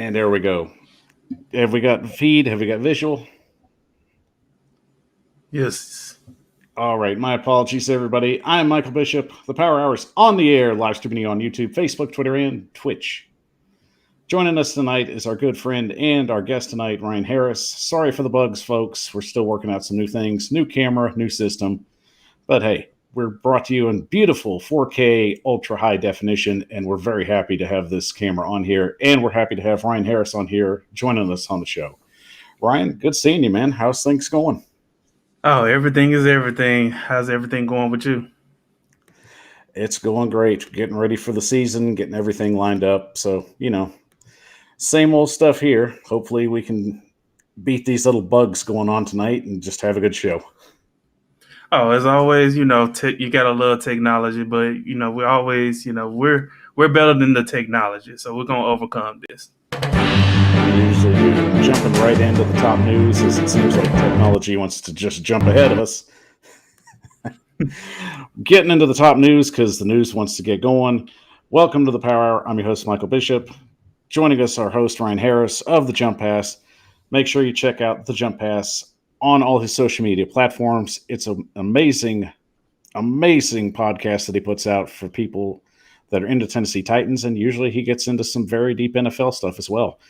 And there we go. Have we got feed? Have we got visual? Yes. All right. My apologies, everybody. I'm Michael Bishop. The Power Hour's on the air, live streaming on YouTube, Facebook, Twitter, and Twitch. Joining us tonight is our good friend and our guest tonight, Ryan Harris. Sorry for the bugs, folks. We're still working out some new things. New camera, new system. But hey, we're brought to you in beautiful 4K ultra high definition, and we're very happy to have this camera on here. And we're happy to have Ryan Harris on here joining us on the show. Ryan, good seeing you, man. How's things going? Oh, everything is everything. How's everything going with you? It's going great. Getting ready for the season, getting everything lined up. So, same old stuff here. Hopefully, we can beat these little bugs going on tonight and just have a good show. Oh, as always, you got a little technology, but we always, we're better than the technology, so we're gonna overcome this. We usually do. Jumping right into the top news, as it seems like technology wants to just jump ahead of us. Getting into the top news because the news wants to get going. Welcome to the Power Hour. I'm your host, Michael Bishop. Joining us, our host, Ryan Harris of the Jump Pass. Make sure you check out the Jump Pass on all his social media platforms. It's an amazing podcast that he puts out for people that are into Tennessee Titans, and usually he gets into some very deep NFL stuff as well.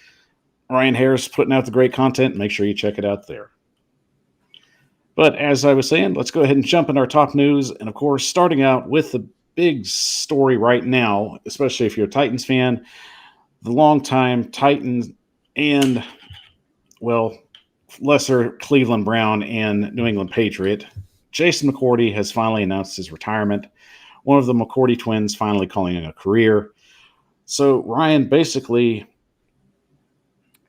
Ryan Harris putting out the great content. Make sure you check it out there. But as I was saying, let's go ahead and jump in our top news. And of course, starting out with the big story right now, especially if you're a Titans fan, the longtime Titan and, lesser Cleveland Brown and New England Patriot, Jason McCourty has finally announced his retirement. One of the McCourty twins finally calling it a career. So, Ryan, basically,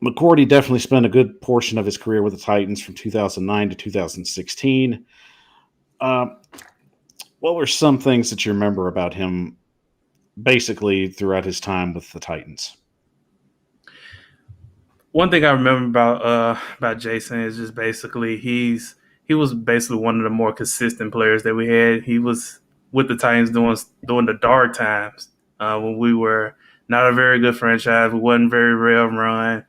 McCourty definitely spent a good portion of his career with the Titans from 2009 to 2016. What were some things that you remember about him basically throughout his time with the Titans? One thing I remember about Jason is just basically he was basically one of the more consistent players that we had. He was with the Titans during the dark times when we were not a very good franchise. We wasn't very well run.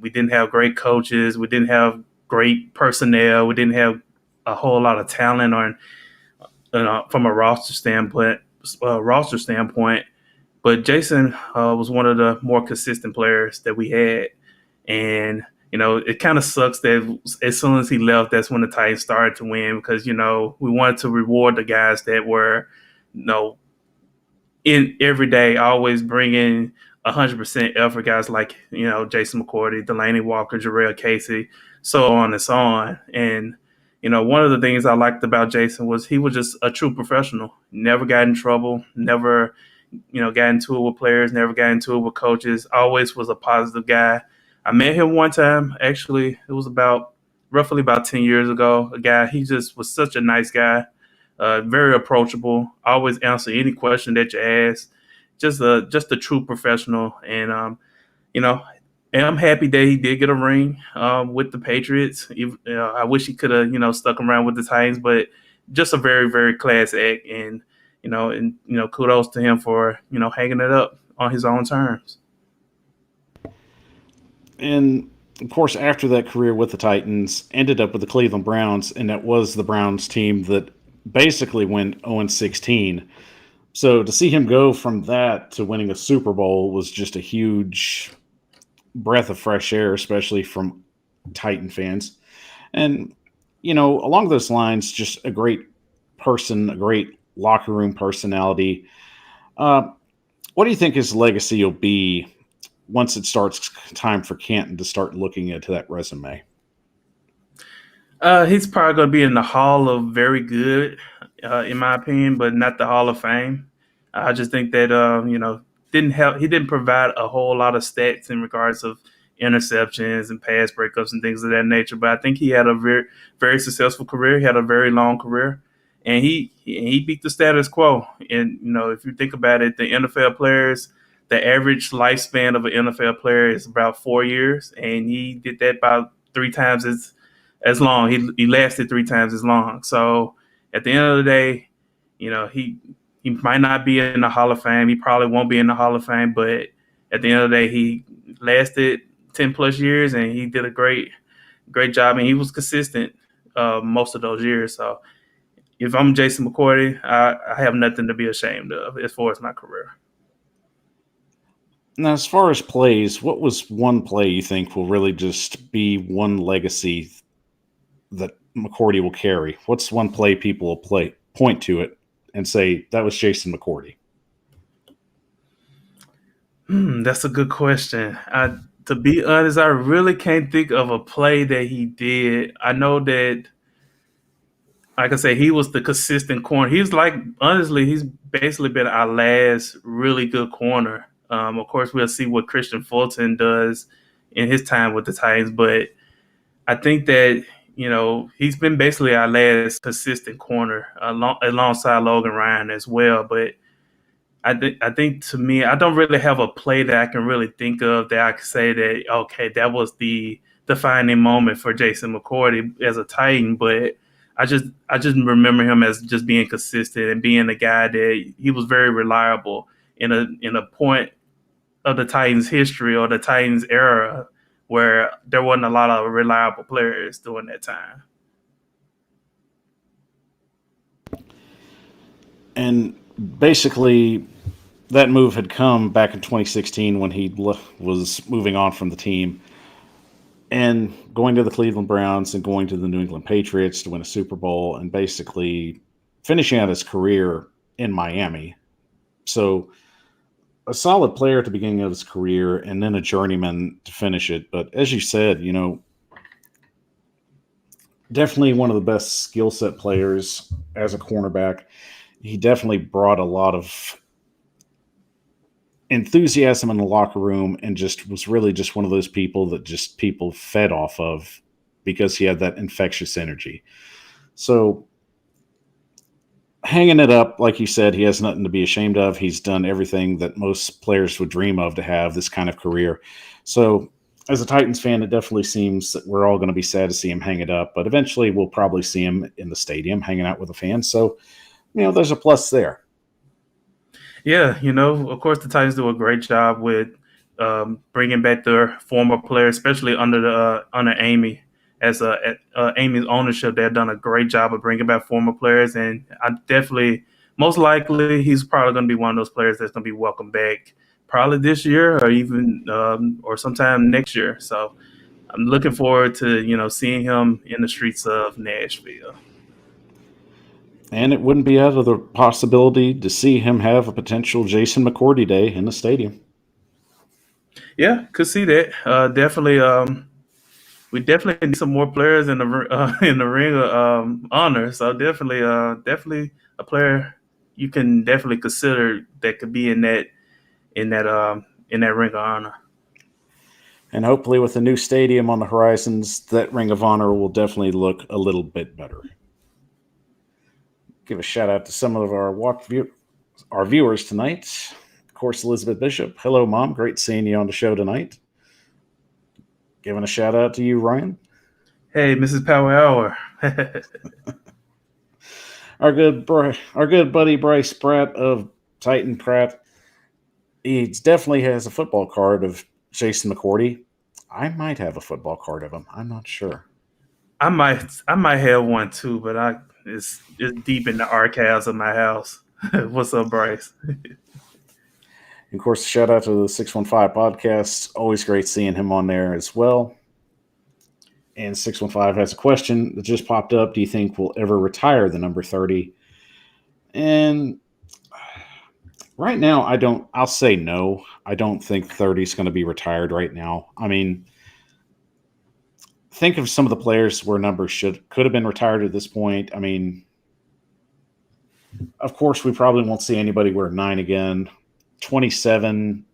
We didn't have great coaches. We didn't have great personnel. We didn't have a whole lot of talent from a roster standpoint. But Jason was one of the more consistent players that we had. And, it kind of sucks that as soon as he left, that's when the Titans started to win because, we wanted to reward the guys that were, in every day, always bringing 100% effort, guys like, Jason McCourty, Delaney Walker, Jarrell Casey, so on and so on. And, one of the things I liked about Jason was he was just a true professional. Never got in trouble, never got into it with players, never got into it with coaches, always was a positive guy. I met him one time, actually, it was roughly about 10 years ago. He just was such a nice guy, very approachable, always answer any question that you ask, just a true professional. And, and I'm happy that he did get a ring with the Patriots. I wish he could have, stuck around with the Titans, but just a very, very class act. And, kudos to him for, hanging it up on his own terms. And of course, after that career with the Titans, ended up with the Cleveland Browns, and that was the Browns team that basically went 0-16. So to see him go from that to winning a Super Bowl was just a huge breath of fresh air, especially from Titan fans. And, along those lines, just a great person, a great locker room personality. What do you think his legacy will be once it starts time for Canton to start looking into that resume? He's probably going to be in the Hall of Very Good, in my opinion, but not the Hall of Fame. I just think that he didn't provide a whole lot of stats in regards of interceptions and pass breakups and things of that nature. But I think he had a very, very successful career. He had a very long career, and he beat the status quo. And if you think about it, the NFL players, the average lifespan of an NFL player is about 4 years, and he did that about 3 times as long. He lasted 3 times as long. So at the end of the day, he might not be in the Hall of Fame. He probably won't be in the Hall of Fame, but at the end of the day, he lasted 10 plus years, and he did a great job, and he was consistent most of those years. So if I'm Jason McCourty, I have nothing to be ashamed of as far as my career. Now, as far as plays, what was one play you think will really just be one legacy that McCourty will carry? What's one play people will point to it and say that was Jason McCourty? That's a good question. To be honest, I really can't think of a play that he did. I know that, like I said, he was the consistent corner. He's like, honestly, he's basically been our last really good corner. Of course, we'll see what Christian Fulton does in his time with the Titans, but I think that he's been basically our last consistent corner alongside Logan Ryan as well. But I think to me, I don't really have a play that I can really think of that I can say that okay, that was the defining moment for Jason McCourty as a Titan. But I just remember him as just being consistent and being a guy that he was very reliable in a point of the Titans history or the Titans era where there wasn't a lot of reliable players during that time. And basically, that move had come back in 2016 when he was moving on from the team and going to the Cleveland Browns and going to the New England Patriots to win a Super Bowl and basically finishing out his career in Miami. So a solid player at the beginning of his career and then a journeyman to finish it. But as you said, definitely one of the best skill set players as a cornerback. He definitely brought a lot of enthusiasm in the locker room and just was really just one of those people that just people fed off of because he had that infectious energy. So hanging it up, like you said, he has nothing to be ashamed of. He's done everything that most players would dream of to have this kind of career. So as a Titans fan, it definitely seems that we're all going to be sad to see him hang it up, but eventually we'll probably see him in the stadium hanging out with the fans. So, there's a plus there. Yeah, of course, the Titans do a great job with bringing back their former players, especially under Amy. As Amy's ownership, they've done a great job of bringing back former players, and I definitely, most likely, he's probably going to be one of those players that's going to be welcomed back probably this year or even or sometime next year. So I'm looking forward to seeing him in the streets of Nashville. And it wouldn't be out of the possibility to see him have a potential Jason McCourty day in the stadium. Yeah, could see that. Definitely. We definitely need some more players in the in the ring of honor. So definitely a player you can definitely consider that could be in that ring of honor. And hopefully, with the new stadium on the horizons, that Ring of Honor will definitely look a little bit better. Give a shout out to some of our viewers tonight. Of course, Elizabeth Bishop. Hello, Mom. Great seeing you on the show tonight. Giving a shout out to you, Ryan. Hey, Mrs. Power Hour. Our good buddy Bryce Pratt of Titan Pratt. He definitely has a football card of Jason McCourty. I might have a football card of him. I'm not sure. I might have one too, but it's deep in the archives of my house. What's up, Bryce? Of course, shout out to the 615 podcast. Always great seeing him on there as well. And 615 has a question that just popped up. Do you think we'll ever retire the number 30? And right now, I'll say no. I don't think 30 is going to be retired right now. I mean, think of some of the players where numbers could have been retired at this point. I mean, of course, we probably won't see anybody wear 9 again. 27,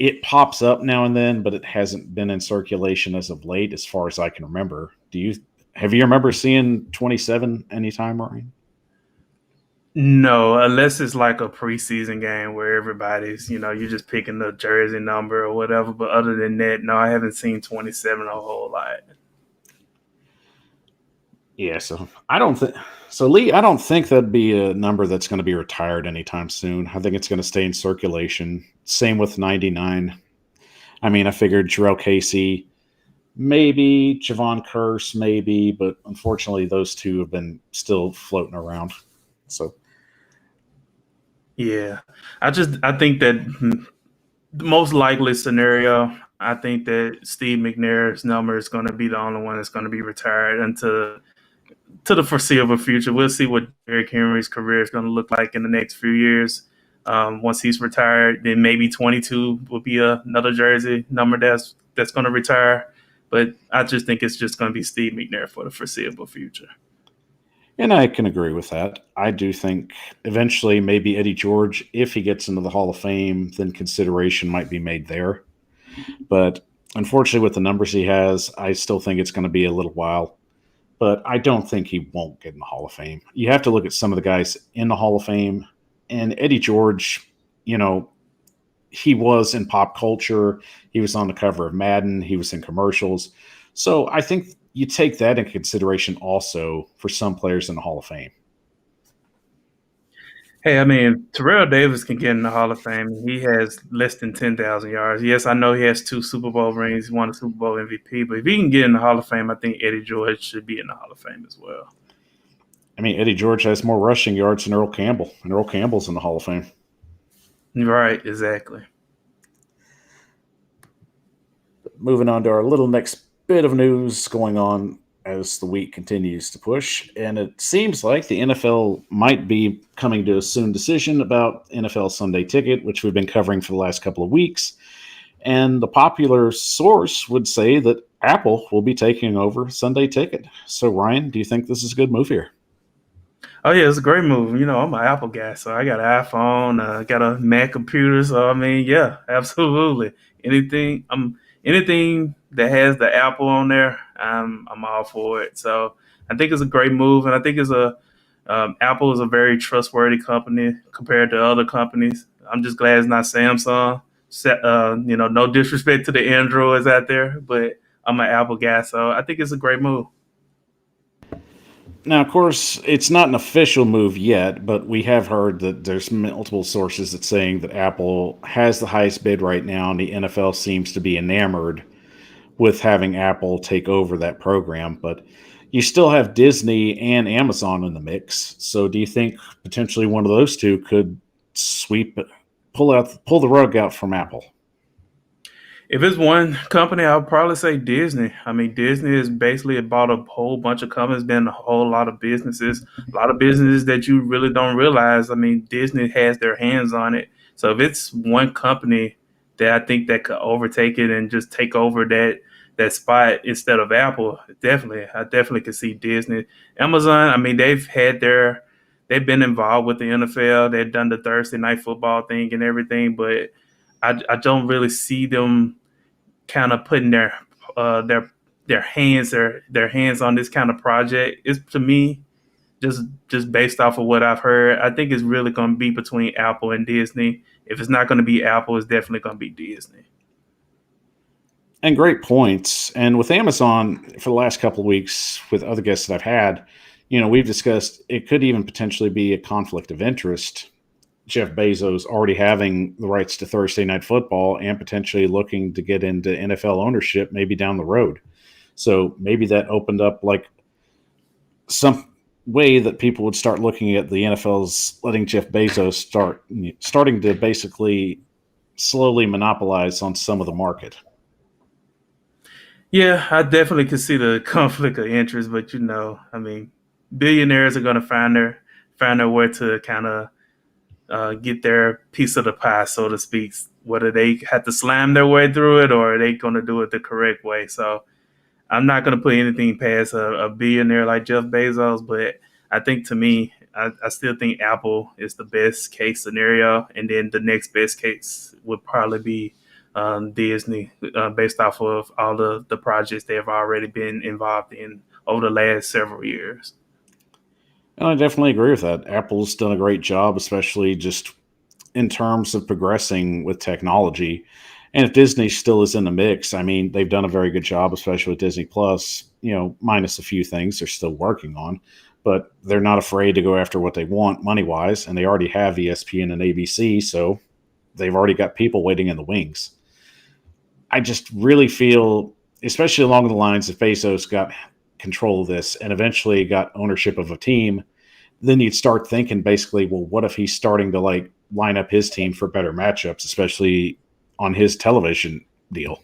it pops up now and then, but it hasn't been in circulation as of late, as far as I can remember. Have you remember seeing 27 anytime, Ryan? No, unless it's like a preseason game where everybody's, you're just picking the jersey number or whatever. But other than that, no, I haven't seen 27 a whole lot. Yeah, so I don't think so, Lee. I don't think that'd be a number that's going to be retired anytime soon. I think it's going to stay in circulation. Same with 99. I mean, I figured Jarrell Casey, maybe Javon Curse, maybe, but unfortunately, those two have been still floating around. So, Yeah, I think that the most likely scenario, I think that Steve McNair's number is going to be the only one that's going to be retired until to the foreseeable future. We'll see what Derrick Henry's career is going to look like in the next few years. Once he's retired, then maybe 22 will be another jersey number that's going to retire. But I just think it's just going to be Steve McNair for the foreseeable future. and I can agree with that. I do think eventually, maybe Eddie George, if he gets into the Hall of Fame, then consideration might be made there. But unfortunately, with the numbers he has, I still think it's going to be a little while. But I don't think he won't get in the Hall of Fame. You have to look at some of the guys in the Hall of Fame. And Eddie George, you know, he was in pop culture. He was on the cover of Madden. He was in commercials. So I think you take that into consideration also for some players in the Hall of Fame. Hey, I mean, Terrell Davis can get in the Hall of Fame. He has less than 10,000 yards. Yes, I know he has 2 Super Bowl rings. He won a Super Bowl MVP. But if he can get in the Hall of Fame, I think Eddie George should be in the Hall of Fame as well. I mean, Eddie George has more rushing yards than Earl Campbell, and Earl Campbell's in the Hall of Fame. Right, exactly. Moving on to our little next bit of news going on as the week continues to push. And it seems like the NFL might be coming to a soon decision about NFL Sunday Ticket, which we've been covering for the last couple of weeks. And the popular source would say that Apple will be taking over Sunday Ticket. So, Ryan, do you think this is a good move here? Oh yeah, it's a great move. You know, I'm an Apple guy, so I got an iPhone, got a Mac computer. So I mean, yeah, absolutely. Anything that has the Apple on there, I'm all for it. So I think it's a great move, and I think Apple is a very trustworthy company compared to other companies. I'm just glad it's not Samsung. No disrespect to the Androids out there, but I'm an Apple guy, so I think it's a great move. Now, of course, it's not an official move yet, but we have heard that there's multiple sources that saying that Apple has the highest bid right now, and the NFL seems to be enamored with having Apple take over that program. But you still have Disney and Amazon in the mix. So, do you think potentially one of those two could sweep, pull the rug out from Apple? If it's one company, I would probably say Disney. I mean, Disney has basically bought a whole bunch of companies, been a whole lot of businesses, a lot of businesses that you really don't realize. I mean, Disney has their hands on it. So if it's one company that I think that could overtake it and just take over that spot instead of Apple, I definitely could see Disney. Amazon, I mean, they've been involved with the NFL. They've done the Thursday night football thing and everything, but I don't really see them kind of putting uh, their their hands on this kind of project. It's to me just based off of what I've heard. I think it's really going to be between Apple and Disney. If it's not going to be Apple, it's definitely going to be Disney. And great points. And with Amazon, for the last couple of weeks, with other guests that I've had, we've discussed it could even potentially be a conflict of interest. Jeff Bezos already having the rights to Thursday Night Football and potentially looking to get into NFL ownership maybe down the road. So maybe that opened up like some way that people would start looking at the NFL's letting Jeff Bezos starting to basically slowly monopolize on some of the market. Yeah, I definitely could see the conflict of interest, but I mean, billionaires are going to find their way to kind of get their piece of the pie, so to speak. Whether they have to slam their way through it or are they going to do it the correct way. So I'm not going to put anything past a billionaire like Jeff Bezos, but I think to me, I still think Apple is the best case scenario, and then the next best case would probably be Disney, based off of all the projects they have already been involved in over the last several years. And I definitely agree with that. Apple's done a great job, especially just in terms of progressing with technology. And if Disney still is in the mix, I mean, they've done a very good job, especially with Disney Plus, minus a few things they're still working on. But they're not afraid to go after what they want money wise. And they already have ESPN and ABC. So they've already got people waiting in the wings. I just really feel, especially along the lines, if Bezos got control of this and eventually got ownership of a team, then you'd start thinking basically, well, what if he's starting to like line up his team for better matchups, especially on his television deal?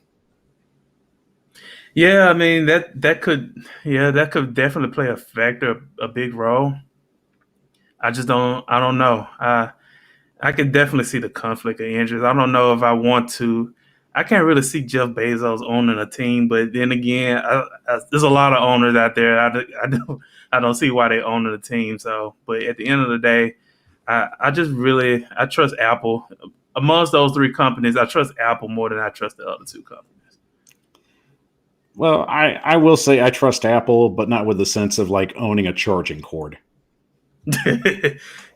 Yeah, I mean that could definitely play a factor, a big role. I don't know. I can definitely see the conflict of interest. I don't know if I want to. I can't really see Jeff Bezos owning a team, but then again, there's a lot of owners out there. I don't see why they own a team. So, but at the end of the day, I just really I trust Apple. Amongst those three companies, I trust Apple more than I trust the other two companies. Well, I will say I trust Apple, but not with the sense of like owning a charging cord.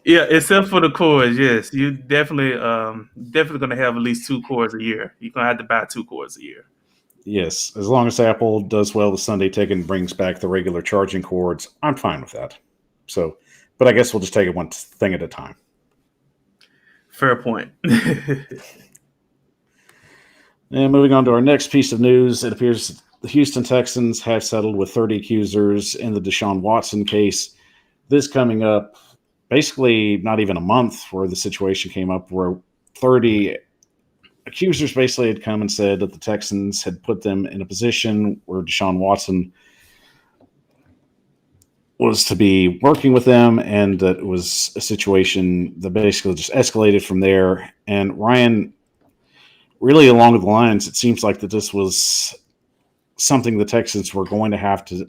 Yeah, except for the cores, yes. You definitely gonna have at least two cores a year. You're gonna have to buy two cores a year. Yes, as long as Apple does well the Sunday ticket and brings back the regular charging cords, I'm fine with that. So, but I guess we'll just take it one thing at a time. Fair point. And moving on to our next piece of news, it appears the Houston Texans have settled with 30 accusers in the Deshaun Watson case. This coming up basically not even a month where the situation came up where 30 accusers basically had come and said that the Texans had put them in a position where Deshaun Watson was to be working with them, and that it was a situation that basically just escalated from there. And Ryan, really along the lines, it seems like that this was something the Texans were going to have to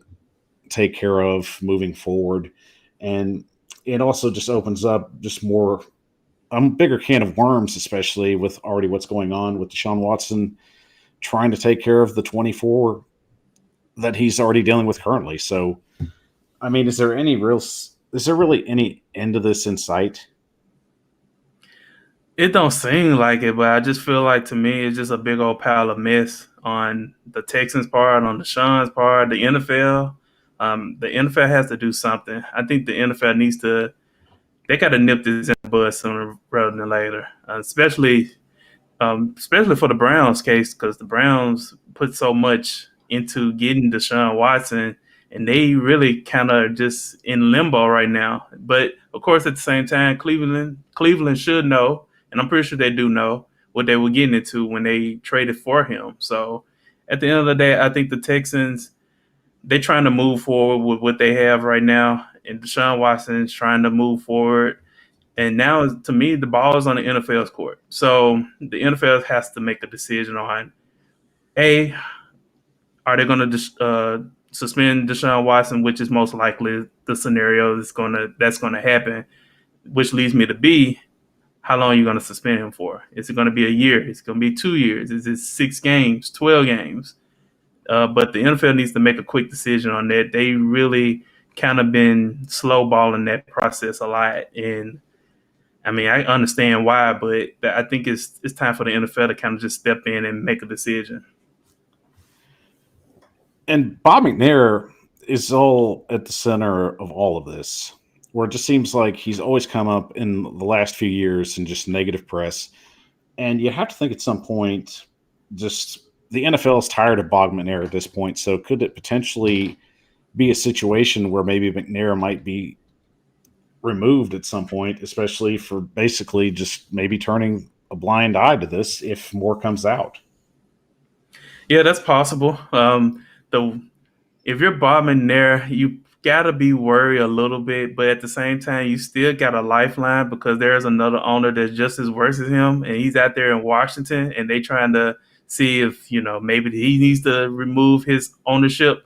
take care of moving forward. And it also just opens up just more a bigger can of worms, especially with already what's going on with Deshaun Watson trying to take care of the 24 that he's already dealing with currently. So, I mean, is there really any end to this in sight? It don't seem like it, but I just feel like to me it's just a big old pile of mess on the Texans' part, on Deshaun's part, the NFL. The NFL has to do something. I think the NFL needs to. They got to nip this in the bud sooner rather than later, especially for the Browns case, because the Browns put so much into getting Deshaun Watson, and they really kind of just in limbo right now. But of course, at the same time, Cleveland should know, and I'm pretty sure they do know what they were getting into when they traded for him. So at the end of the day, I think the Texans they're trying to move forward with what they have right now, and Deshaun Watson is trying to move forward. And now, to me, the ball is on the NFL's court. So the NFL has to make a decision on a are they going to suspend Deshaun Watson, which is most likely the scenario that's going to happen. Which leads me to B, how long are you going to suspend him for? Is it going to be a year? Is it going to be 2 years? Is it 6 games, 12 games? But the NFL needs to make a quick decision on that. They really kind of been slow balling that process a lot, and I mean, I understand why, but I think it's time for the NFL to kind of just step in and make a decision. And Bob McNair is all at the center of all of this, where it just seems like he's always come up in the last few years in just negative press. And you have to think at some point, just the NFL is tired of Bob McNair at this point. So could it potentially be a situation where maybe McNair might be removed at some point, especially for basically just maybe turning a blind eye to this if more comes out? Yeah, that's possible. The If you're bombing there, you gotta be worried a little bit, but at the same time, you still got a lifeline because there's another owner that's just as worse as him, and he's out there in Washington, and they trying to see if maybe he needs to remove his ownership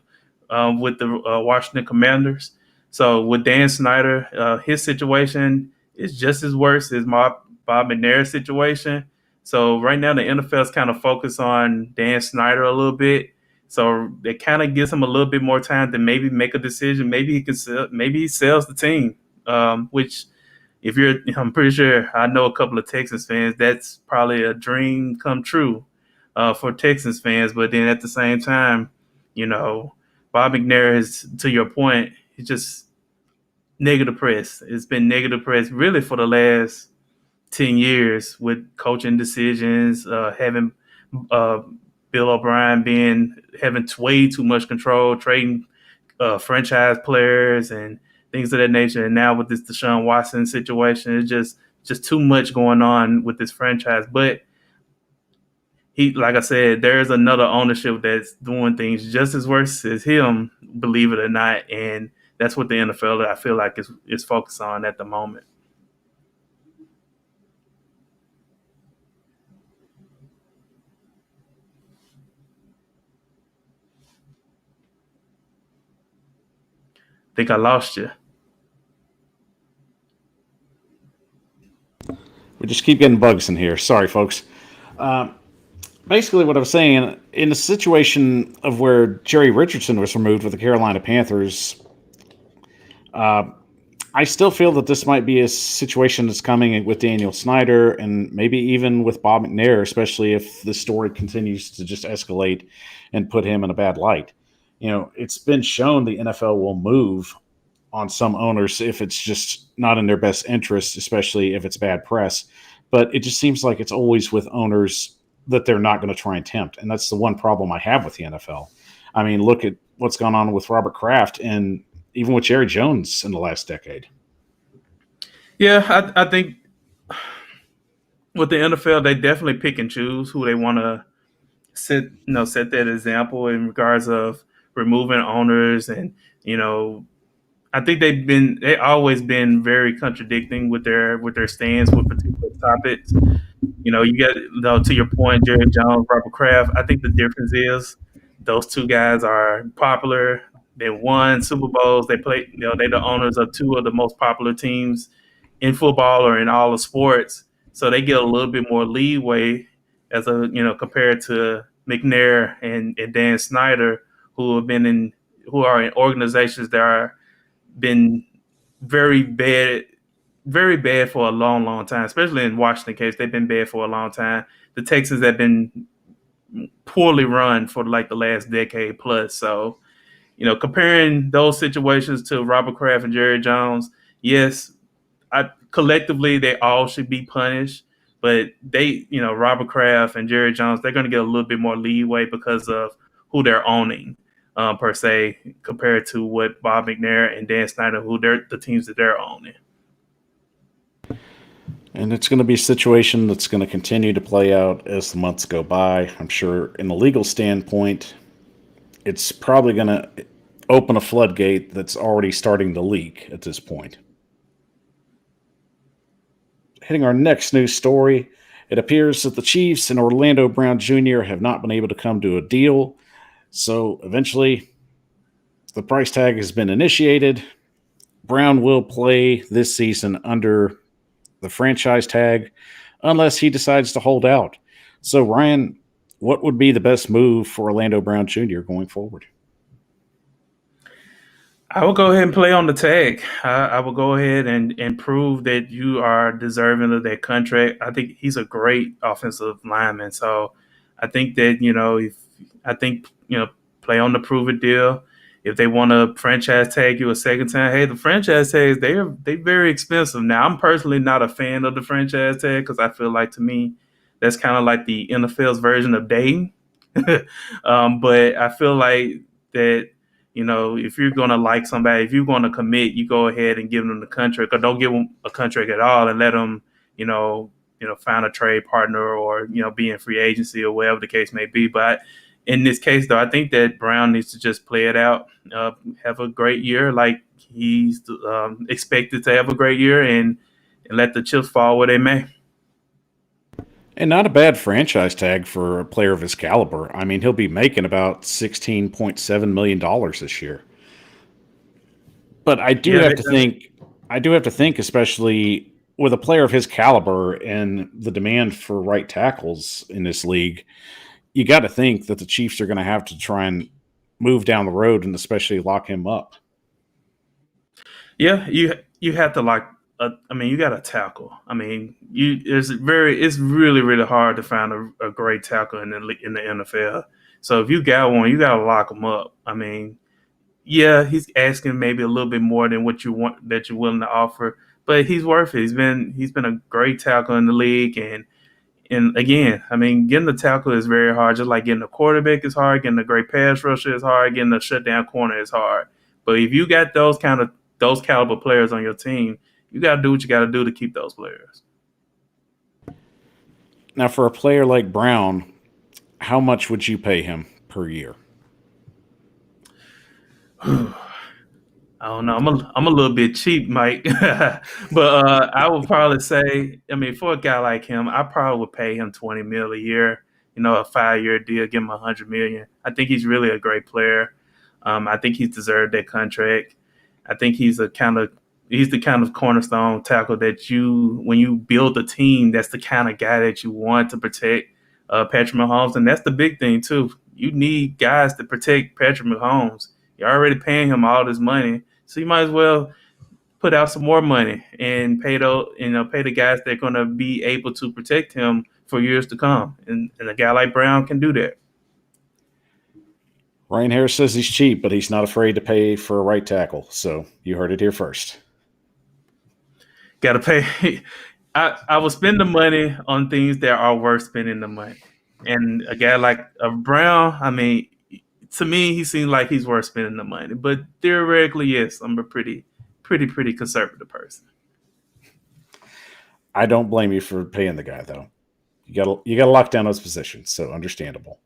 with the Washington Commanders. So with Dan Snyder, his situation is just as worse as Bob McNair's situation. So right now, the NFL is kind of focused on Dan Snyder a little bit, so it kind of gives him a little bit more time to maybe make a decision. Maybe he can maybe he sells the team. Which, I'm pretty sure I know a couple of Texans fans. That's probably a dream come true for Texans fans. But then at the same time, you know, Bob McNair is, to your point, he's just negative press. It's been negative press really for the last 10 years with coaching decisions, having uh, Bill O'Brien being having way too much control, trading franchise players and things of that nature. And now with this Deshaun Watson situation, it's just too much going on with this franchise. But he, like I said, there's another ownership that's doing things just as worse as him, believe it or not, and that's what the NFL I feel like is focused on at the moment. Think I lost you. We just keep getting bugs in here. Sorry, folks. Basically, what I was saying, in a situation of where Jerry Richardson was removed with the Carolina Panthers, I still feel that this might be a situation that's coming with Daniel Snyder and maybe even with Bob McNair, especially if the story continues to just escalate and put him in a bad light. It's been shown the NFL will move on some owners if it's just not in their best interest, especially if it's bad press. But it just seems like it's always with owners that they're not going to try and tempt. And that's the one problem I have with the NFL. I mean, look at what's gone on with Robert Kraft and even with Jerry Jones in the last decade. Yeah, I think with the NFL, they definitely pick and choose who they want to set that example in regards of removing owners and you know I think they always been very contradicting with their stance with particular topics. You get to your point, Jerry Jones, Robert Kraft. I think the difference is those two guys are popular. They won Super Bowls. They play. They're the owners of two of the most popular teams in football or in all the sports. So they get a little bit more leeway as compared to McNair and Dan Snyder, who have been in who are in organizations that are been very bad, very bad for a long, long time. Especially in Washington case, they've been bad for a long time. The Texans have been poorly run for like the last decade plus. So, comparing those situations to Robert Kraft and Jerry Jones, yes, collectively they all should be punished. But Robert Kraft and Jerry Jones, they're going to get a little bit more leeway because of who they're owning, per se, compared to what Bob McNair and Dan Snyder, who they're the teams that they're owning. And it's going to be a situation that's going to continue to play out as the months go by. I'm sure, in the legal standpoint, it's probably going to open a floodgate that's already starting to leak at this point. Hitting our next news story, it appears that the Chiefs and Orlando Brown Jr. have not been able to come to a deal. So eventually, the price tag has been initiated. Brown will play this season under the franchise tag unless he decides to hold out. So, Ryan, what would be the best move for Orlando Brown Jr. going forward? I will go ahead and play on the tag. I will go ahead and prove that you are deserving of that contract. I think he's a great offensive lineman. So I think that, if I think, play on the prove it deal. If they want to franchise tag you a second time, hey, the franchise tags, they very expensive. Now, I'm personally not a fan of the franchise tag because I feel like to me, that's kind of like the NFL's version of dating. But I feel like that if you're going to like somebody, if you're going to commit, you go ahead and give them the contract, or don't give them a contract at all and let them, find a trade partner or, be in free agency or whatever the case may be. But in this case, though, I think that Brown needs to just play it out, have a great year, like he's expected to have a great year, and let the chips fall where they may. And not a bad franchise tag for a player of his caliber. I mean, he'll be making about $16.7 million this year. But Yeah, I do have to think, especially with a player of his caliber and the demand for right tackles in this league, you got to think that the Chiefs are going to have to try and move down the road and especially lock him up. yeah, you have to like. I mean, you got to tackle. I mean, it's really really hard to find a great tackle in the NFL. So if you got one, you got to lock him up. I mean, yeah, he's asking maybe a little bit more than what you want that you're willing to offer, but he's worth it. He's been a great tackle in the league, and And again, I mean, getting the tackle is very hard. Just like getting a quarterback is hard, getting a great pass rusher is hard, getting a shutdown corner is hard. But if you got those caliber players on your team, you got to do what you got to do to keep those players. Now, for a player like Brown, how much would you pay him per year? I don't know. I'm a little bit cheap, Mike, but I would probably say, I mean, for a guy like him, I probably would pay him 20 mil a year. You know, a 5-year deal, give him 100 million. I think he's really a great player. I think he's deserved that contract. I think he's the kind of cornerstone tackle that when you build a team, that's the kind of guy that you want to protect Patrick Mahomes, and that's the big thing too. You need guys to protect Patrick Mahomes. You're already paying him all this money, so you might as well put out some more money and pay the guys that are going to be able to protect him for years to come. And a guy like Brown can do that. Ryan Harris says he's cheap, but he's not afraid to pay for a right tackle. So you heard it here first. Got to pay. I will spend the money on things that are worth spending the money. And a guy like Brown, I mean, to me, he seems like he's worth spending the money. But theoretically, yes, I'm a pretty conservative person. I don't blame you for paying the guy, though. You got to lock down those positions, so understandable.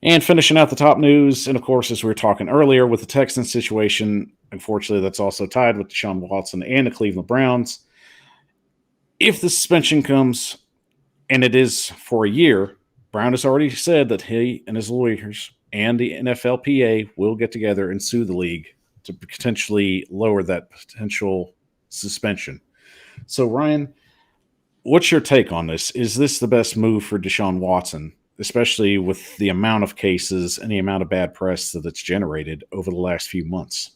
And finishing out the top news, and of course, as we were talking earlier with the Texans situation, unfortunately, that's also tied with Deshaun Watson and the Cleveland Browns. If the suspension comes, and it is for a year, Brown has already said that he and his lawyers and the NFLPA will get together and sue the league to potentially lower that potential suspension. So, Ryan, what's your take on this? Is this the best move for Deshaun Watson, especially with the amount of cases and the amount of bad press that it's generated over the last few months?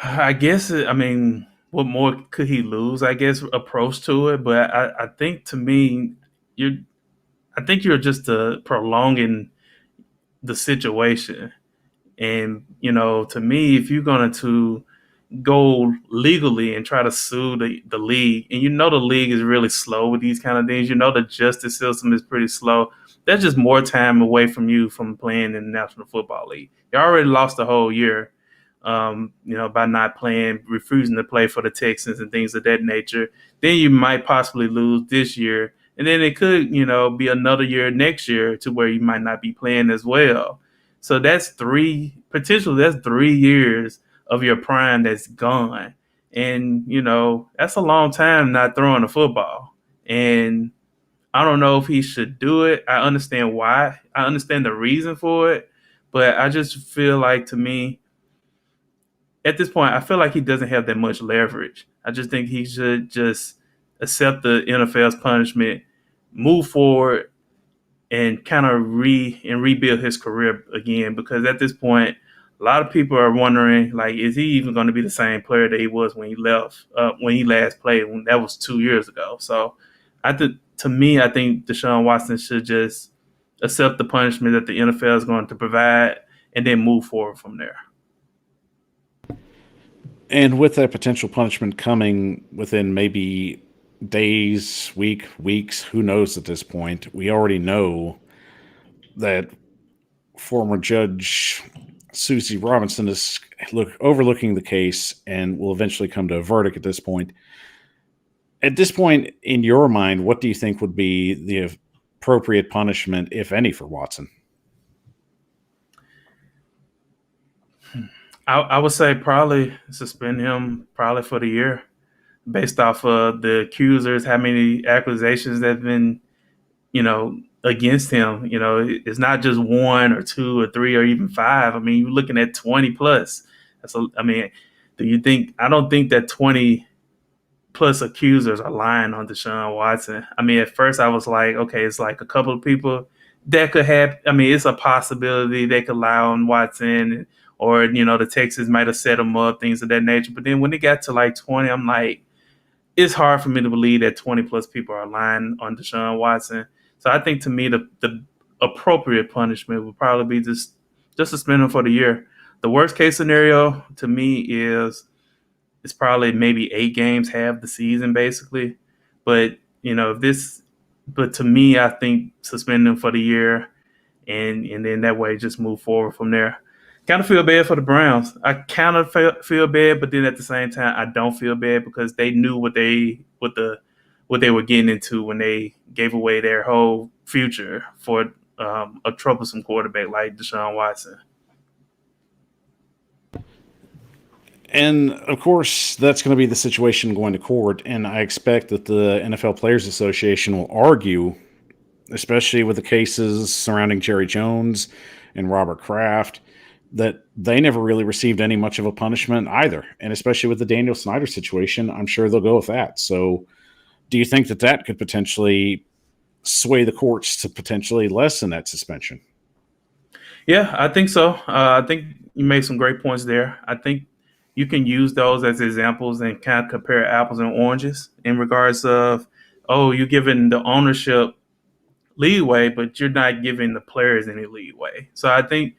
I guess, I mean, what more could he lose? I guess approach to it, but I think to me, you're just prolonging the situation. And to me, if you're going to go legally and try to sue the league, and the league is really slow with these kind of things, the justice system is pretty slow, that's just more time away from you from playing in the National Football League. You already lost a whole year, by not playing, refusing to play for the Texans and things of that nature. Then you might possibly lose this year, and then it could, be another year next year to where you might not be playing as well. So that's 3 years of your prime that's gone. And, that's a long time not throwing a football. And I don't know if he should do it. I understand why. I understand the reason for it. But I just feel like, to me, at this point, I feel like he doesn't have that much leverage. I just think he should just accept the NFL's punishment, move forward, and kind of rebuild his career again. Because at this point, a lot of people are wondering, like, is he even going to be the same player that he was when he left, when he last played? When that was 2 years ago. So, I think Deshaun Watson should just accept the punishment that the NFL is going to provide, and then move forward from there. And with that potential punishment coming within maybe days, weeks, who knows at this point, we already know that former Judge Susie Robinson is overlooking the case and will eventually come to a verdict at this point. At this point, in your mind, what do you think would be the appropriate punishment, if any, for Watson? I would say probably suspend him probably for the year, based off of the accusers, how many accusations that have been, against him. It's not just 1 or 2 or 3 or even 5. I mean, you're looking at 20 plus. I don't think that 20 plus accusers are lying on Deshaun Watson. I mean, at first I was like, okay, it's like a couple of people that could have, I mean, it's a possibility they could lie on Watson, or, the Texans might have set him up, things of that nature. But then when it got to like 20, I'm like, it's hard for me to believe that 20 plus people are lying on Deshaun Watson. So I think, to me, the appropriate punishment would probably be just suspend him for the year. The worst case scenario to me is it's probably maybe 8 games, half the season, basically. But but to me, I think suspend them for the year, and then that way just move forward from there. Kind of feel bad for the Browns. I kind of feel bad, but then at the same time, I don't feel bad because they knew what they were getting into when they gave away their whole future for a troublesome quarterback like Deshaun Watson. And of course, that's going to be the situation going to court. And I expect that the NFL Players Association will argue, especially with the cases surrounding Jerry Jones and Robert Kraft, that they never really received any much of a punishment either. And especially with the Daniel Snyder situation, I'm sure they'll go with that. So, do you think that that could potentially sway the courts to potentially lessen that suspension? Yeah, I think so. I think you made some great points there. I think you can use those as examples and kind of compare apples and oranges in regards of, oh, you're giving the ownership leeway, but you're not giving the players any leeway. So I think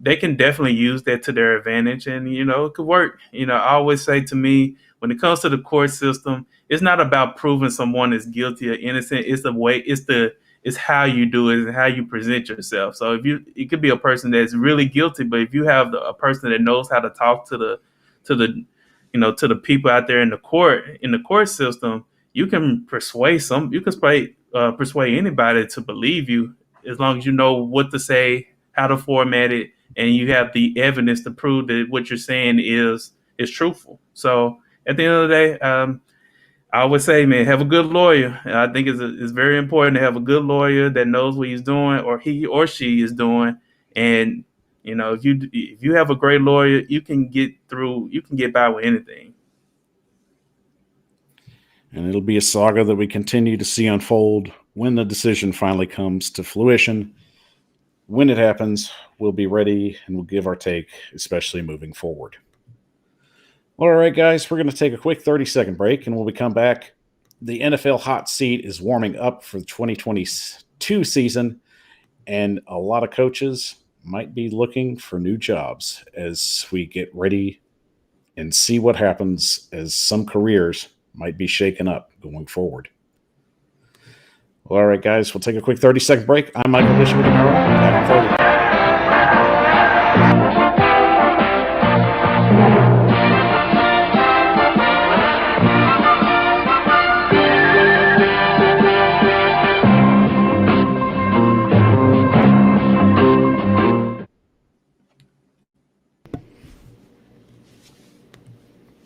they can definitely use that to their advantage, and it could work. I always say, to me, when it comes to the court system, it's not about proving someone is guilty or innocent. It's the way, it's how you do it and how you present yourself. So it could be a person that's really guilty, but if you have a person that knows how to talk to the to the people out there in the court system, you can persuade anybody to believe you, as long as you know what to say, how to format it, and you have the evidence to prove that what you're saying is truthful. So at the end of the day, I always say, man, have a good lawyer. And I think it's very important to have a good lawyer that knows what he's doing, or he or she is doing. And if you have a great lawyer, you can get by with anything. And it'll be a saga that we continue to see unfold when the decision finally comes to fruition. When it happens, we'll be ready and we'll give our take, especially moving forward. All right, guys, we're going to take a quick 30-second break, and when we come back, the NFL hot seat is warming up for the 2022 season, and a lot of coaches might be looking for new jobs as we get ready and see what happens as some careers might be shaken up going forward. Well, all right, guys, we'll take a quick 30-second break. I'm Michael Bishop with the Power. Back in 30.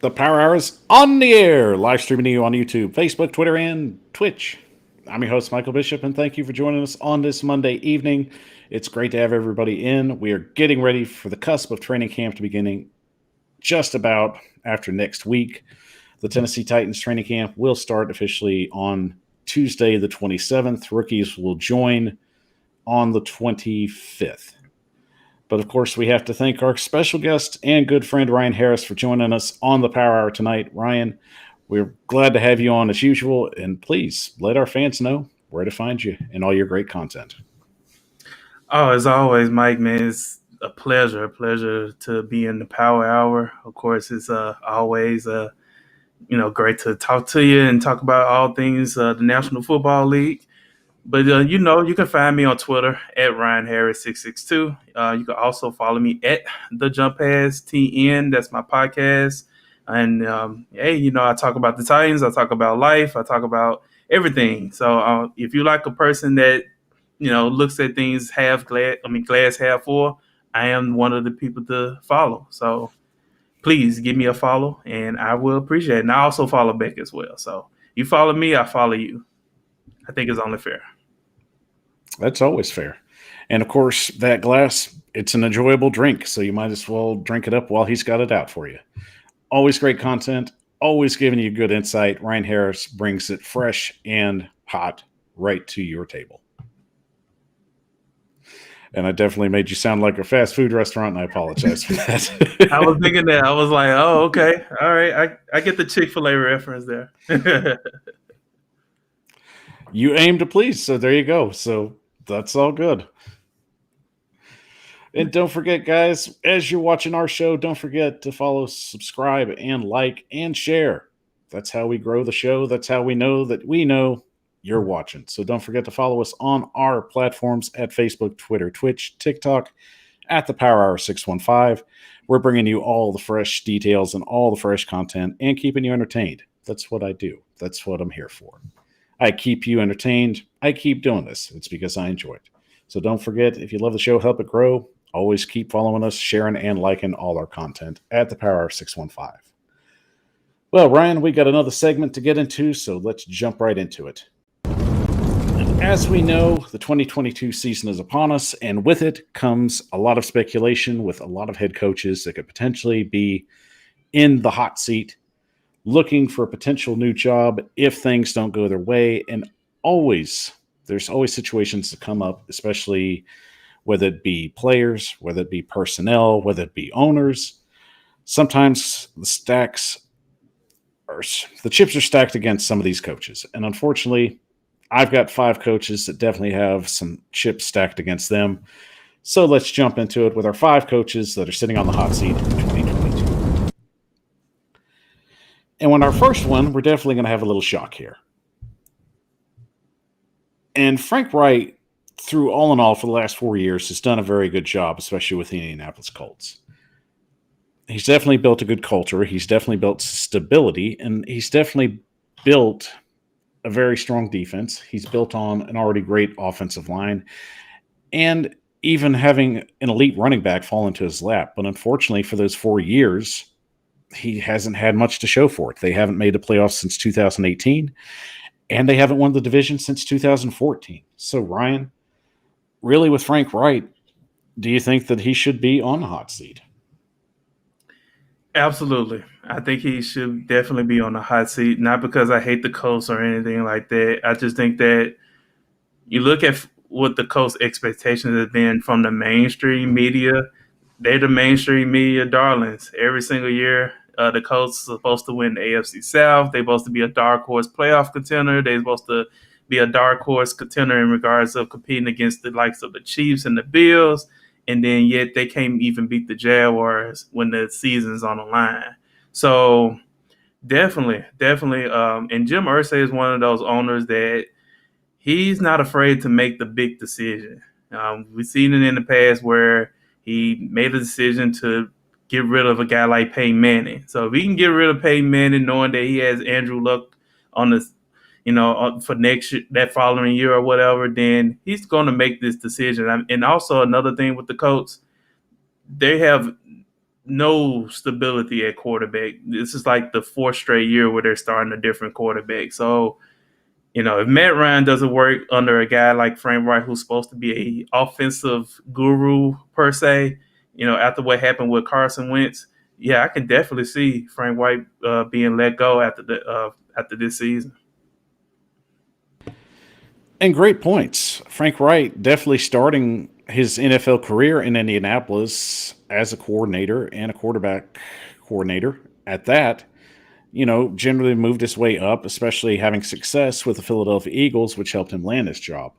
The Power Hour is on the air, live streaming to you on YouTube, Facebook, Twitter, and Twitch. I'm your host, Michael Bishop, and thank you for joining us on this Monday evening. It's great to have everybody in. We are getting ready for the cusp of training camp to beginning just about after next week. The Tennessee Titans training camp will start officially on Tuesday, the 27th. Rookies will join on the 25th. But of course, we have to thank our special guest and good friend Ryan Harris for joining us on the Power Hour tonight. Ryan, we're glad to have you on as usual, and please let our fans know where to find you and all your great content. Oh, as always, Mike, man, it's a pleasure to be in the Power Hour. Of course, it's always great to talk to you and talk about all things the National Football League. But you can find me on Twitter at Ryan Harris 662. You can also follow me at the Jump Pass TN. That's my podcast. And hey, I talk about the Titans. I talk about life. I talk about everything. So if you like a person that looks at things glass half full, I am one of the people to follow. So please give me a follow, and I will appreciate it. And I also follow back as well. So you follow me, I follow you. I think it's only fair. That's always fair. And of course, that glass, it's an enjoyable drink, so you might as well drink it up while he's got it out for you. Always great content, always giving you good insight. Ryan Harris brings it fresh and hot right to your table. And I definitely made you sound like a fast food restaurant, and I apologize for that. I was thinking that. I was like, oh, okay. All right. I get the Chick-fil-A reference there. You aim to please, so there you go. So that's all good. And don't forget, guys, as you're watching our show, don't forget to follow, subscribe, and like, and share That's how we grow the show. That's how we know you're watching. So don't forget to follow us on our platforms at Facebook, Twitter, Twitch, TikTok, at the Power Hour 615. We're bringing you all the fresh details and all the fresh content and keeping you entertained. That's what I do. That's what I'm here for. I keep you entertained. I keep doing this. It's because I enjoy it. So don't forget, if you love the show, help it grow. Always keep following us, sharing, and liking all our content at the Power Hour 615. Well, Ryan, we got another segment to get into, so let's jump right into it. As we know, the 2022 season is upon us, and with it comes a lot of speculation with a lot of head coaches that could potentially be in the hot seat, looking for a potential new job if things don't go their way. And there's always situations that come up, especially whether it be players, whether it be personnel, whether it be owners. Sometimes the chips are stacked against some of these coaches. And unfortunately, I've got 5 coaches that definitely have some chips stacked against them. So let's jump into it with our 5 coaches that are sitting on the hot seat in 2022. And when our first one, we're definitely going to have a little shock here. And Frank Wright, through all in all, for the last 4 years, has done a very good job, especially with the Indianapolis Colts. He's definitely built a good culture. He's definitely built stability, and he's definitely built a very strong defense. He's built on an already great offensive line, and even having an elite running back fall into his lap. But unfortunately, for those 4 years, he hasn't had much to show for it. They haven't made the playoffs since 2018, and they haven't won the division since 2014. So, Ryan, really with Frank Wright, do you think that he should be on the hot seat? Absolutely. I think he should definitely be on the hot seat, not because I hate the Colts or anything like that. I just think that you look at what the Colts' expectations have been from the mainstream media. They're the mainstream media darlings. Every single year, the Colts are supposed to win the AFC South. They're supposed to be a dark horse playoff contender. They're supposed to be a dark horse contender in regards of competing against the likes of the Chiefs and the Bills. And then yet they can't even beat the Jaguars when the season's on the line. So definitely. And Jim Irsay is one of those owners that he's not afraid to make the big decision. We've seen it in the past where he made a decision to get rid of a guy like Peyton Manning. So if he can get rid of Peyton Manning, knowing that he has Andrew Luck on the, for next year, that following year or whatever, then he's going to make this decision. And also another thing with the Colts, they have no stability at quarterback. This is like the 4th straight year where they're starting a different quarterback. So, if Matt Ryan doesn't work under a guy like Frank Wright, who's supposed to be a offensive guru per se, after what happened with Carson Wentz, yeah, I can definitely see Frank Wright being let go after this season. And great points. Frank Wright definitely starting his NFL career in Indianapolis as a coordinator and a quarterback coordinator at that. Generally moved his way up, especially having success with the Philadelphia Eagles, which helped him land his job.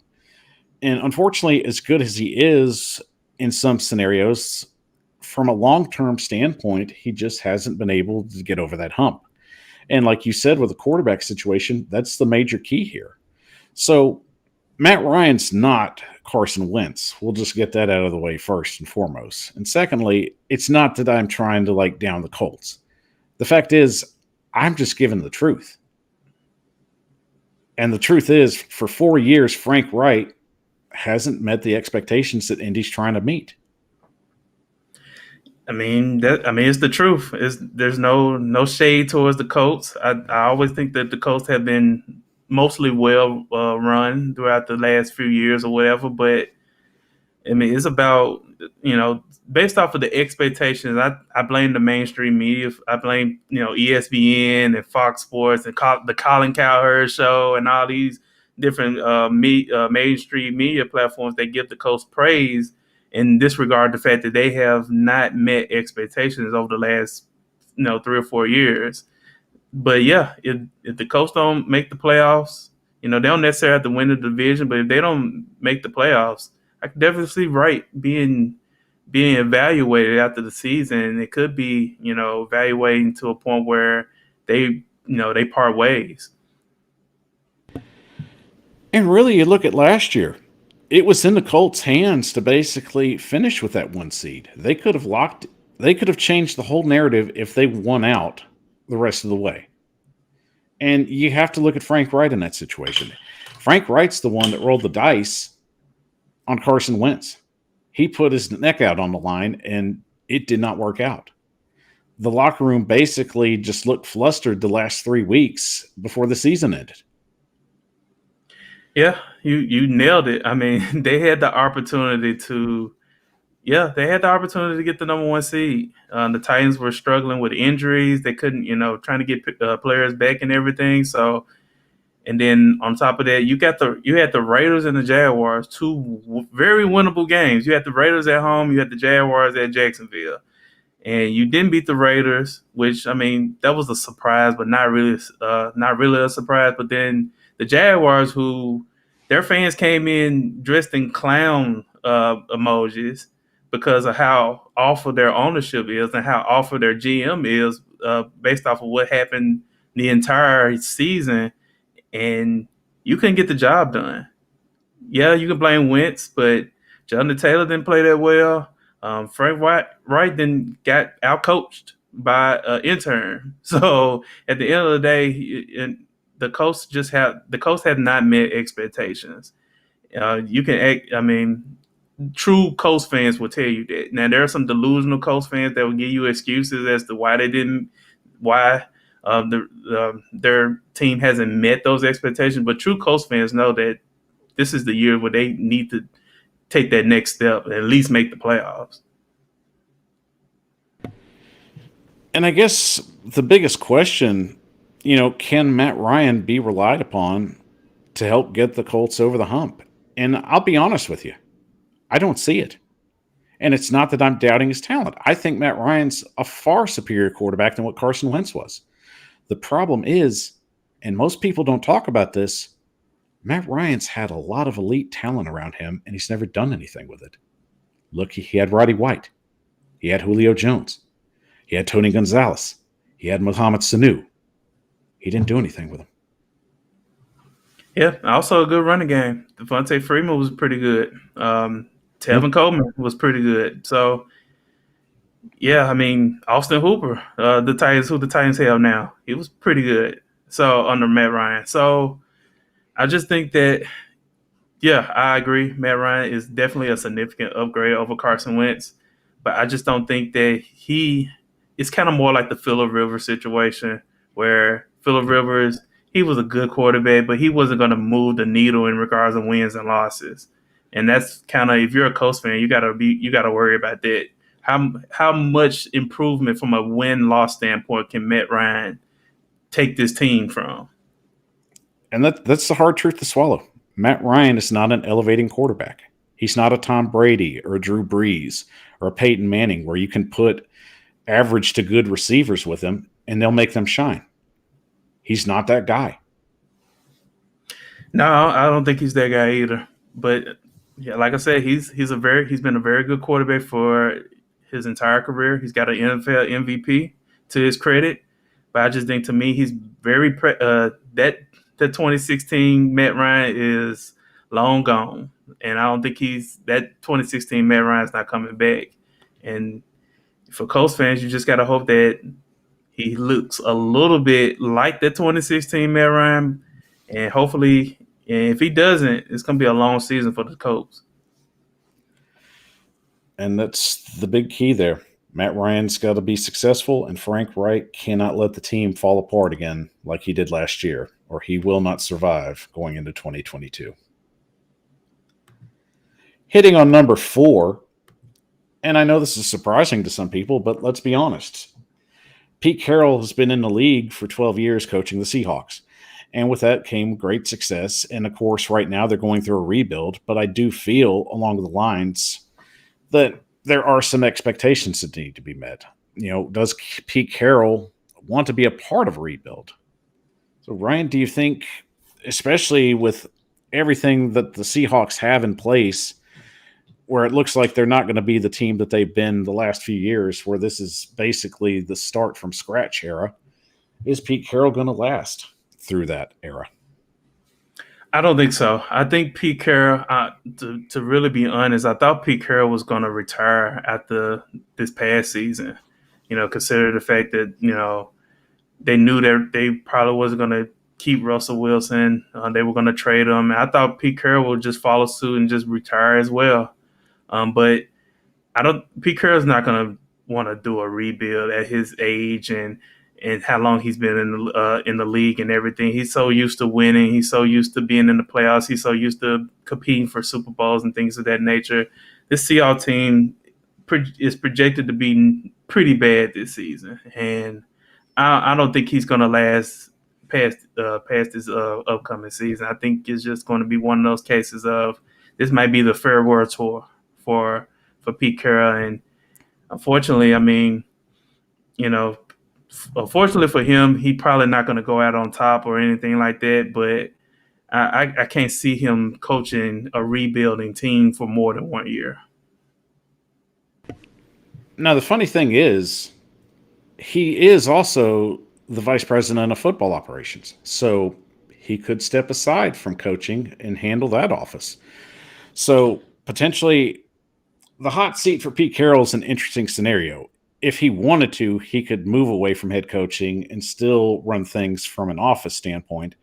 And unfortunately, as good as he is in some scenarios, from a long-term standpoint, he just hasn't been able to get over that hump. And like you said, with the quarterback situation, that's the major key here. So Matt Ryan's not Carson Wentz. We'll just get that out of the way first and foremost. And secondly, it's not that I'm trying to down the Colts. The fact is, I'm just giving the truth. And the truth is, for 4 years, Frank Wright hasn't met the expectations that Indy's trying to meet. It's the truth. There's no shade towards the Colts. I always think that the Colts have been mostly well run throughout the last few years or whatever. But it's about, based off of the expectations. I blame the mainstream media. I blame ESPN and Fox Sports and the Colin Cowherd show and all these different mainstream media platforms that give the Colts praise and disregard the fact that they have not met expectations over the last 3 or 4 years. But yeah, if the Colts don't make the playoffs, they don't necessarily have to win the division, but if they don't make the playoffs, I can definitely see Wright being evaluated after the season. And it could be, evaluating to a point where they, they part ways. And really, you look at last year, it was in the Colts' hands to basically finish with that 1 seed. They could have changed the whole narrative if they won out the rest of the way. And you have to look at Frank Wright in that situation. Frank Wright's the one that rolled the dice on Carson Wentz. He put his neck out on the line, and it did not work out. The locker room basically just looked flustered the last 3 weeks before the season ended. Yeah, you nailed it. I mean, they had the opportunity to get the number 1 seed. The Titans were struggling with injuries. They couldn't, trying to get players back and everything. So, and then on top of that, you had the Raiders and the Jaguars, two very winnable games. You had the Raiders at home. You had the Jaguars at Jacksonville, and you didn't beat the Raiders, which, I mean, that was a surprise, but not really a surprise. But then the Jaguars, who their fans came in dressed in clown emojis because of how awful their ownership is and how awful their GM is, based off of what happened the entire season, and you couldn't get the job done. Yeah, you can blame Wentz, but Jonathan Taylor didn't play that well. Frank Wright then got outcoached by an intern. So at the end of the day, the Colts have not met expectations. I mean, true Colts fans will tell you that. Now there are some delusional Colts fans that will give you excuses as to why their team hasn't met those expectations. But true Colts fans know that this is the year where they need to take that next step and at least make the playoffs. And I guess the biggest question, can Matt Ryan be relied upon to help get the Colts over the hump? And I'll be honest with you, I don't see it. And it's not that I'm doubting his talent. I think Matt Ryan's a far superior quarterback than what Carson Wentz was. The problem is, and most people don't talk about this, Matt Ryan's had a lot of elite talent around him, and he's never done anything with it. Look, he had Roddy White. He had Julio Jones. He had Tony Gonzalez. He had Mohamed Sanu. He didn't do anything with him. Yeah, also a good running game. Devontae Freeman was pretty good. Tevin Coleman was pretty good. So, yeah, I mean, Austin Hooper, the Titans have now, he was pretty good. So under Matt Ryan. So I just think that, yeah, I agree. Matt Ryan is definitely a significant upgrade over Carson Wentz, but I just don't think that it's kind of more like the Phillip Rivers situation where Phillip Rivers, he was a good quarterback, but he wasn't going to move the needle in regards to wins and losses. And that's kind of, if you're a Colts fan, you gotta worry about that. How much improvement from a win-loss standpoint can Matt Ryan take this team from? And that's the hard truth to swallow. Matt Ryan is not an elevating quarterback. He's not a Tom Brady or a Drew Brees or a Peyton Manning where you can put average to good receivers with him and they'll make them shine. He's not that guy. No, I don't think he's that guy either. But yeah, like I said, he's been a very good quarterback for his entire career. He's got an NFL MVP to his credit. But I just think, to me, he's very that 2016 Matt Ryan is long gone, and I don't think that 2016 Matt Ryan's not coming back. And for Colts fans, you just got to hope that he looks a little bit like the 2016 Matt Ryan, and hopefully, and if he doesn't, it's going to be a long season for the Colts. And that's the big key there. Matt Ryan's got to be successful, and Frank Wright cannot let the team fall apart again like he did last year, or he will not survive going into 2022. Hitting on number 4, and I know this is surprising to some people, but let's be honest. Pete Carroll has been in the league for 12 years coaching the Seahawks. And with that came great success. And of course, right now they're going through a rebuild. But I do feel along the lines that there are some expectations that need to be met. Does Pete Carroll want to be a part of a rebuild? So, Ryan, do you think, especially with everything that the Seahawks have in place, where it looks like they're not going to be the team that they've been the last few years, where this is basically the start from scratch era, Is Pete Carroll going to last through that era? I don't think so. I think Pete Carroll, to really be honest, I thought Pete Carroll was going to retire after this past season. Consider the fact that, they knew that they probably wasn't going to keep Russell Wilson. They were going to trade him. And I thought Pete Carroll would just follow suit and just retire as well. But Pete Carroll's not going to want to do a rebuild at his age and how long he's been in the league and everything. He's so used to winning. He's so used to being in the playoffs. He's so used to competing for Super Bowls and things of that nature. This Seattle team is projected to be pretty bad this season, and I don't think he's going to last past this upcoming season. I think it's just going to be one of those cases of this might be the farewell tour for Pete Carroll, and unfortunately, unfortunately for him, he probably not going to go out on top or anything like that. But I can't see him coaching a rebuilding team for more than 1 year. Now, the funny thing is, he is also the vice president of football operations. So he could step aside from coaching and handle that office. So potentially, the hot seat for Pete Carroll is an interesting scenario. If he wanted to, he could move away from head coaching and still run things from an office standpoint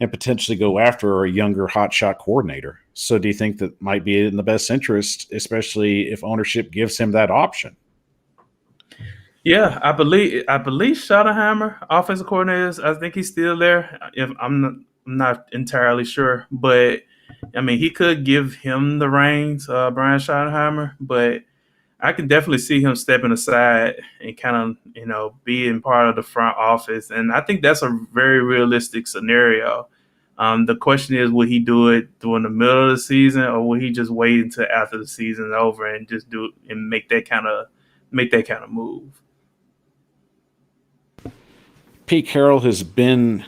and potentially go after a younger hotshot coordinator. So do you think that might be in the best interest, especially if ownership gives him that option? Yeah, I believe Schottenheimer, offensive coordinator, I think he's still there. If I'm not entirely sure, but he could give him the reins, Brian Schottenheimer, but I can definitely see him stepping aside and kind of, being part of the front office. And I think that's a very realistic scenario. The question is, will he do it during the middle of the season, or will he just wait until after the season is over and just do and make that kind of move? Pete Carroll has been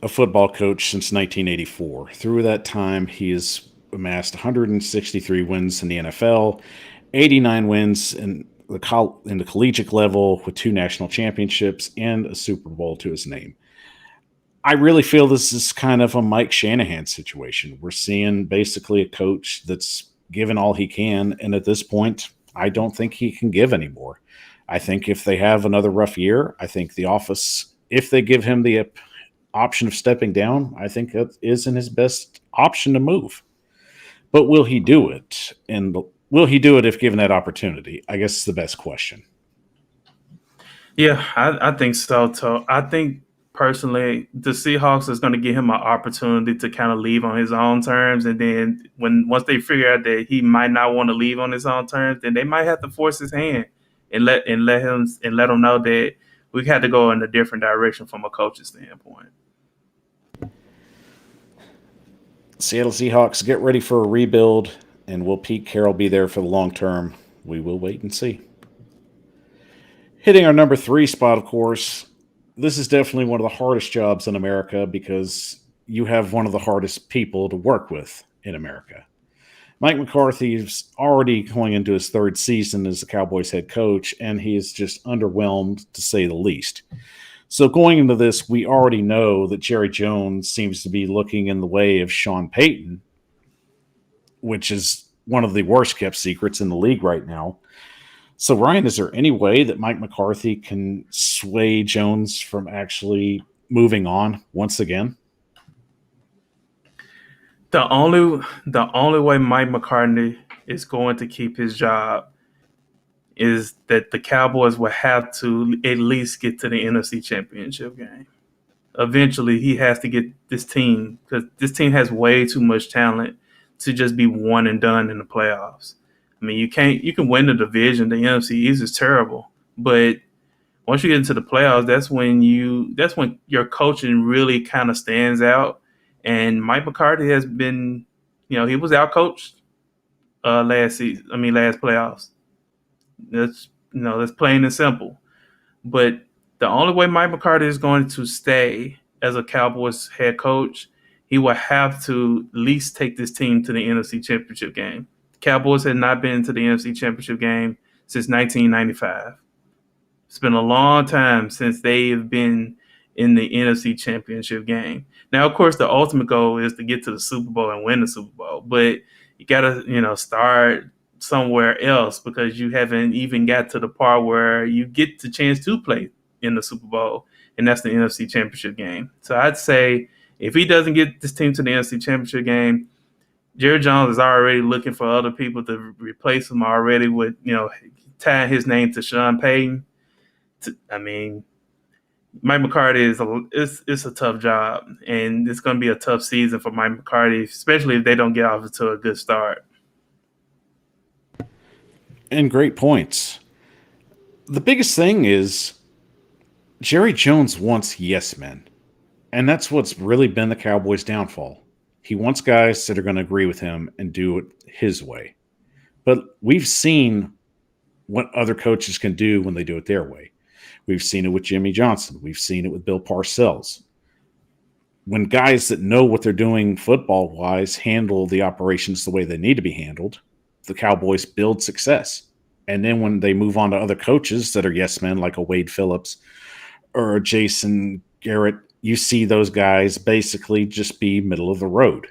a football coach since 1984. Through that time, he has amassed 163 wins in the NFL, 89 wins in the collegiate level with 2 national championships and a Super Bowl to his name. I really feel this is kind of a Mike Shanahan situation. We're seeing basically a coach that's given all he can, and at this point, I don't think he can give anymore. I think if they have another rough year, I think the office, if they give him the option of stepping down, I think that isn't his best option to move. But will he do it? And will he do it if given that opportunity? I guess it's the best question. Yeah, I think so too. I think personally, the Seahawks is going to give him an opportunity to kind of leave on his own terms, and then once they figure out that he might not want to leave on his own terms, then they might have to force his hand and let him know that we had to go in a different direction from a coaching standpoint. Seattle Seahawks get ready for a rebuild, and will Pete Carroll be there for the long term? We will wait and see. Hitting our number 3 spot, of course, this is definitely one of the hardest jobs in America because you have one of the hardest people to work with in America. Mike McCarthy is already going into his 3rd season as the Cowboys head coach, and he is just underwhelmed, to say the least. So going into this, we already know that Jerry Jones seems to be looking in the way of Sean Payton, which is one of the worst kept secrets in the league right now. So, Ryan, is there any way that Mike McCarthy can sway Jones from actually moving on once again? The only way Mike McCarthy is going to keep his job is that the Cowboys will have to at least get to the NFC Championship game. Eventually, he has to get this team, because this team has way too much talent to just be one and done in the playoffs. You can win the division. The NFC East is terrible, but once you get into the playoffs, that's when your coaching really kind of stands out. And Mike McCarthy has been, he was outcoached last playoffs. That's plain and simple. But the only way Mike McCarthy is going to stay as a Cowboys head coach, he will have to at least take this team to the NFC Championship game. Cowboys had not been to the NFC Championship game since 1995. It's been a long time since they've been in the NFC Championship game. Now, of course, the ultimate goal is to get to the Super Bowl and win the Super Bowl, but you got to, start somewhere else because you haven't even got to the part where you get the chance to play in the Super Bowl, and that's the NFC Championship game. So I'd say if he doesn't get this team to the NFC Championship game, Jerry Jones is already looking for other people to replace him already with, tying his name to Sean Payton. I mean, Mike McCarthy it's a tough job, and it's going to be a tough season for Mike McCarthy, especially if they don't get off to a good start. And great points. The biggest thing is Jerry Jones wants yes men. And that's what's really been the Cowboys' downfall. He wants guys that are going to agree with him and do it his way. But we've seen what other coaches can do when they do it their way. We've seen it with Jimmy Johnson. We've seen it with Bill Parcells. When guys that know what they're doing football-wise handle the operations the way they need to be handled, the Cowboys build success. And then when they move on to other coaches that are yes men, like a Wade Phillips or a Jason Garrett, you see those guys basically just be middle of the road.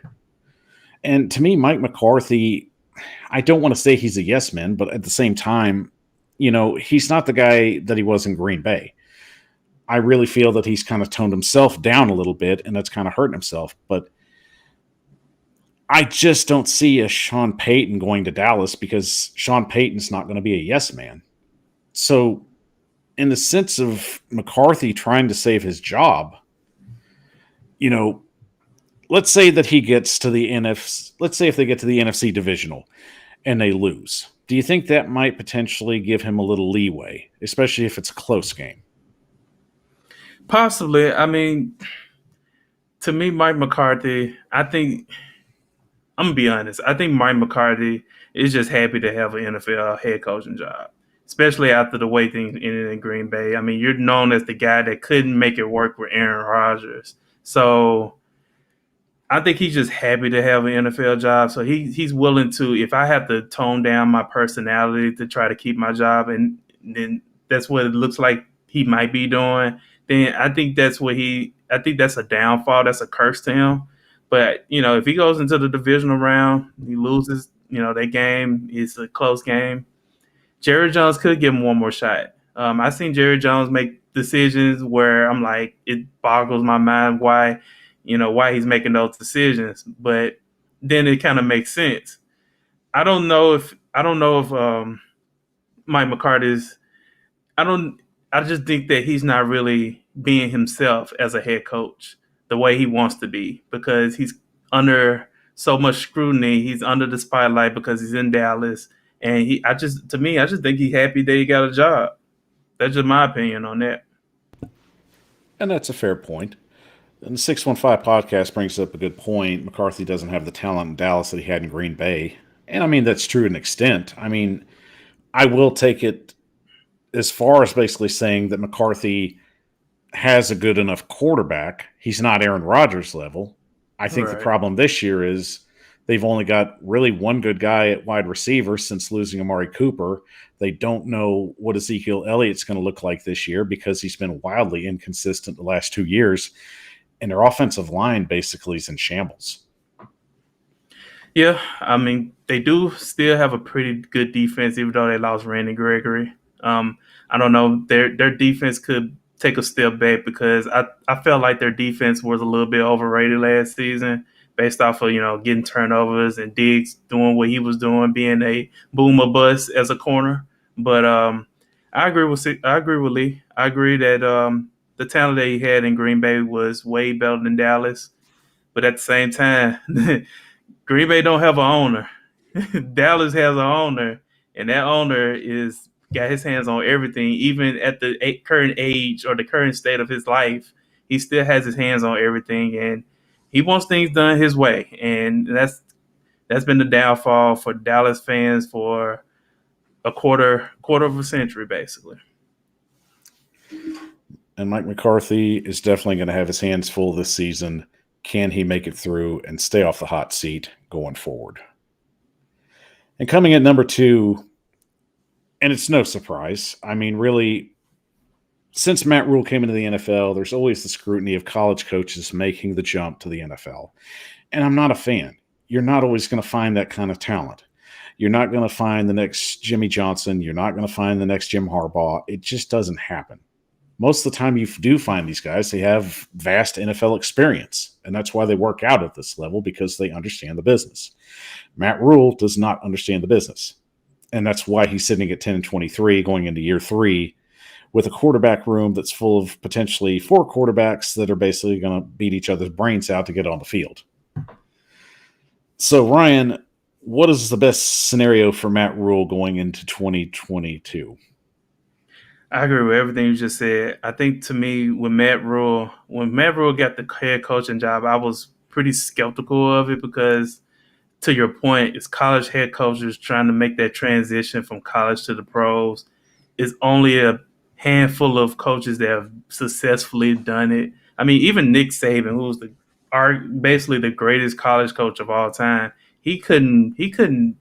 And to me, Mike McCarthy, I don't want to say he's a yes man, but at the same time, he's not the guy that he was in Green Bay. I really feel that he's kind of toned himself down a little bit, and that's kind of hurting himself. But I just don't see a Sean Payton going to Dallas because Sean Payton's not going to be a yes man. So, in the sense of McCarthy trying to save his job, let's say that he gets to the NFC. Let's say if they get to the NFC divisional and they lose, do you think that might potentially give him a little leeway, especially if it's a close game? Possibly. I mean, to me, Mike McCarthy, I think, I'm going to be honest, I think Mike McCarthy is just happy to have an NFL head coaching job, especially after the way things ended in Green Bay. I mean, you're known as the guy that couldn't make it work with Aaron Rodgers. So I think he's just happy to have an NFL job. So he's willing to, if I have to tone down my personality to try to keep my job, and then that's what it looks like he might be doing, then I think that's a downfall. That's a curse to him. But, if he goes into the divisional round, he loses, that game is a close game. Jerry Jones could give him one more shot. I've seen Jerry Jones make decisions where I'm like, it boggles my mind why he's making those decisions. But then it kind of makes sense. I don't know if Mike McCarthy's. I just think that he's not really being himself as a head coach the way he wants to be because he's under so much scrutiny. He's under the spotlight because he's in Dallas. And I just think he's happy that he got a job. That's just my opinion on that. And that's a fair point. And the 615 podcast brings up a good point. McCarthy doesn't have the talent in Dallas that he had in Green Bay. And I mean, that's true to an extent. I mean, I will take it as far as basically saying that McCarthy has a good enough quarterback. He's not Aaron Rodgers level. I think Right. The problem this year is they've only got really one good guy at wide receiver since losing Amari Cooper. They don't know what Ezekiel Elliott's going to look like this year because he's been wildly inconsistent the last 2 years. And their offensive line basically is in shambles. Yeah, I mean, they do still have a pretty good defense, even though they lost Randy Gregory. I don't know. Their defense could take a step back because I felt like their defense was a little bit overrated last season based off of, getting turnovers and Diggs doing what he was doing, being a boom or bust as a corner. But I agree with Lee. I agree that the talent that he had in Green Bay was way better than Dallas. But at the same time, Green Bay don't have an owner. Dallas has an owner, and that owner is got his hands on everything. Even at the current age or the current state of his life, he still has his hands on everything, and he wants things done his way. And that's been the downfall for Dallas fans for a quarter of a century, basically. And Mike McCarthy is definitely going to have his hands full this season. Can he make it through and stay off the hot seat going forward? And coming at number 2, and it's no surprise. I mean, really, since Matt Rule came into the NFL, there's always the scrutiny of college coaches making the jump to the NFL. And I'm not a fan. You're not always going to find that kind of talent. You're not going to find the next Jimmy Johnson. You're not going to find the next Jim Harbaugh. It just doesn't happen. Most of the time, you do find these guys, they have vast NFL experience. And that's why they work out at this level, because they understand the business. Matt Rule does not understand the business. And that's why he's sitting at 10-23 going into year 3 with a quarterback room that's full of potentially 4 quarterbacks that are basically going to beat each other's brains out to get on the field. So, Ryan, what is the best scenario for Matt Rule going into 2022? I agree with everything you just said. I think, to me, when Matt Rule got the head coaching job, I was pretty skeptical of it because, to your point, it's college head coaches trying to make that transition from college to the pros. It's only a handful of coaches that have successfully done it. I mean, even Nick Saban, who's basically the greatest college coach of all time, he couldn't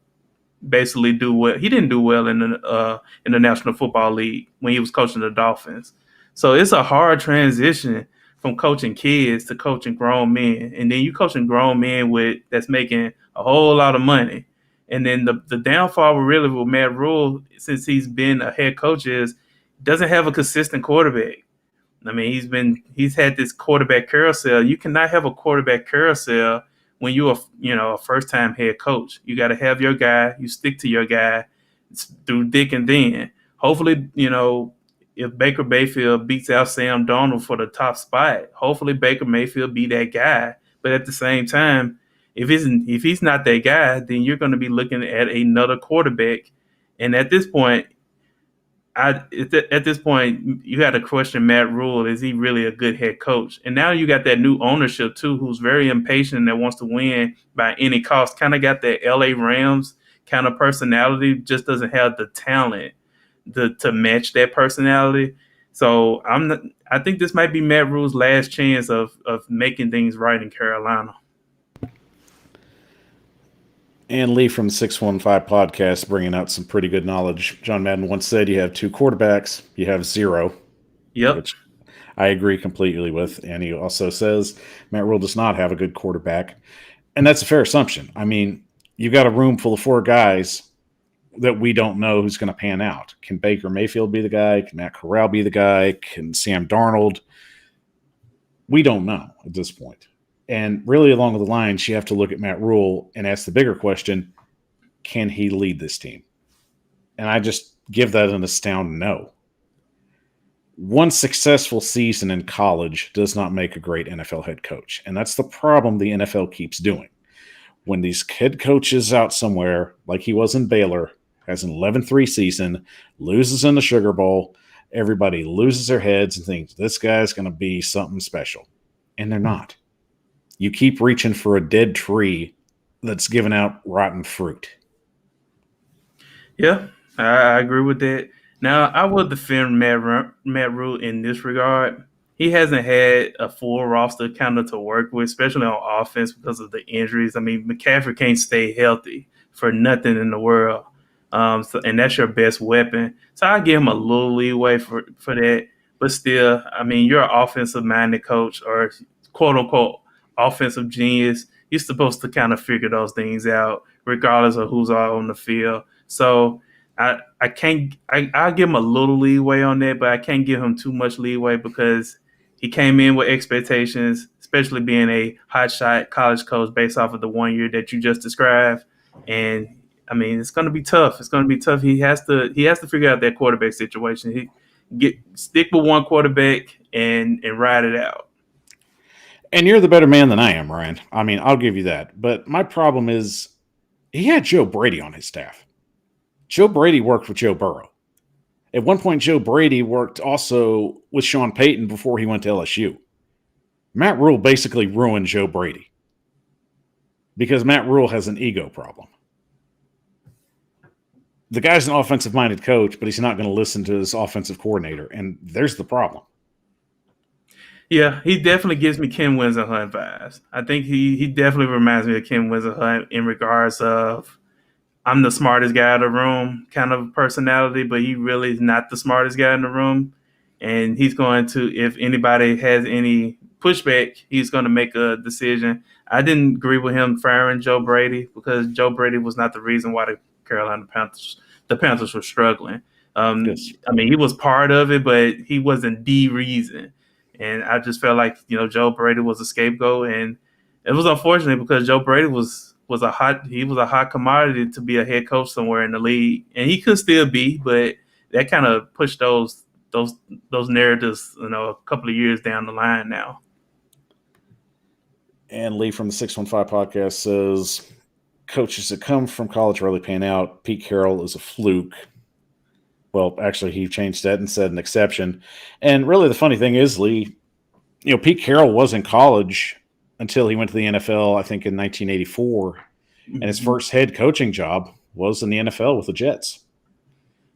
basically do well. He didn't do well in the National Football League when he was coaching the Dolphins. So it's a hard transition from coaching kids to coaching grown men, and then you coaching grown men that's making a whole lot of money. And then the downfall really with Matt Rule, since he's been a head coach, is doesn't have a consistent quarterback. I mean, he's had this quarterback carousel. You cannot have a quarterback carousel when you're a first time head coach. You got to have your guy. You stick to your guy through thick and thin. Hopefully, if Baker Mayfield beats out Sam Darnold for the top spot, hopefully Baker Mayfield be that guy. But at the same time, if he's not that guy, then you're going to be looking at another quarterback. And at this point, you got to question Matt Rule. Is he really a good head coach? And now you got that new ownership too, who's very impatient, that wants to win by any cost. Kind of got that LA Rams kind of personality, just doesn't have the talent to match that personality. So I think this might be Matt Rule's last chance of making things right in Carolina. And Lee from the 615 podcast bringing out some pretty good knowledge. John Madden once said you have 2 quarterbacks, you have 0. Yep. Which I agree completely with. And he also says Matt Rule does not have a good quarterback. And that's a fair assumption. I mean, you got a room full of 4 guys that we don't know who's going to pan out. Can Baker Mayfield be the guy? Can Matt Corral be the guy? Can Sam Darnold? We don't know at this point. And really, along the lines, you have to look at Matt Rule and ask the bigger question, can he lead this team? And I just give that an astounding no. One successful season in college does not make a great NFL head coach. And that's the problem the NFL keeps doing. When these head coaches out somewhere, like he was in Baylor, has an 11-3 season, loses in the Sugar Bowl, everybody loses their heads and thinks this guy's going to be something special. And they're not. You keep reaching for a dead tree that's giving out rotten fruit. Yeah, I agree with that. Now, I will defend Matt Rule in this regard. He hasn't had a full roster kind of to work with, especially on offense because of the injuries. I mean, McCaffrey can't stay healthy for nothing in the world. And that's your best weapon. So I give him a little leeway for that. But still, I mean, you're an offensive-minded coach or quote-unquote offensive genius. You're supposed to kind of figure those things out regardless of who's all on the field. So I'll give him a little leeway on that, but I can't give him too much leeway because he came in with expectations, especially being a hotshot college coach based off of the 1 year that you just described. And I mean, it's going to be tough. It's going to be tough. He has to figure out that quarterback situation. Stick with one quarterback and ride it out. And you're the better man than I am, Ryan. I mean, I'll give you that. But my problem is he had Joe Brady on his staff. Joe Brady worked with Joe Burrow. At one point, Joe Brady worked also with Sean Payton before he went to LSU. Matt Rule basically ruined Joe Brady because Matt Rule has an ego problem. The guy's an offensive-minded coach, but he's not going to listen to his offensive coordinator, and there's the problem. Yeah, he definitely gives me Ken Winsor-Hunt vibes. I think he definitely reminds me of Ken Winsor-Hunt in regards of I'm the smartest guy in the room kind of personality, but he really is not the smartest guy in the room. and he's going to, if anybody has any pushback, he's going to make a decision. I didn't agree with him firing Joe Brady because Joe Brady was not the reason why the Panthers were struggling. Yes. I mean, he was part of it, but he wasn't the reason. And I just felt like Joe Brady was a scapegoat, and it was unfortunate because Joe Brady was a hot commodity to be a head coach somewhere in the league, and he could still be, but that kind of pushed those those narratives, a couple of years down the line now. And Lee from the 615 podcast says coaches that come from college really pan out. Pete Carroll is a fluke. Well, actually, he changed that and said an exception. And really, the funny thing is, Lee, Pete Carroll was in college until he went to the NFL, I think in 1984. And his first head coaching job was in the NFL with the Jets.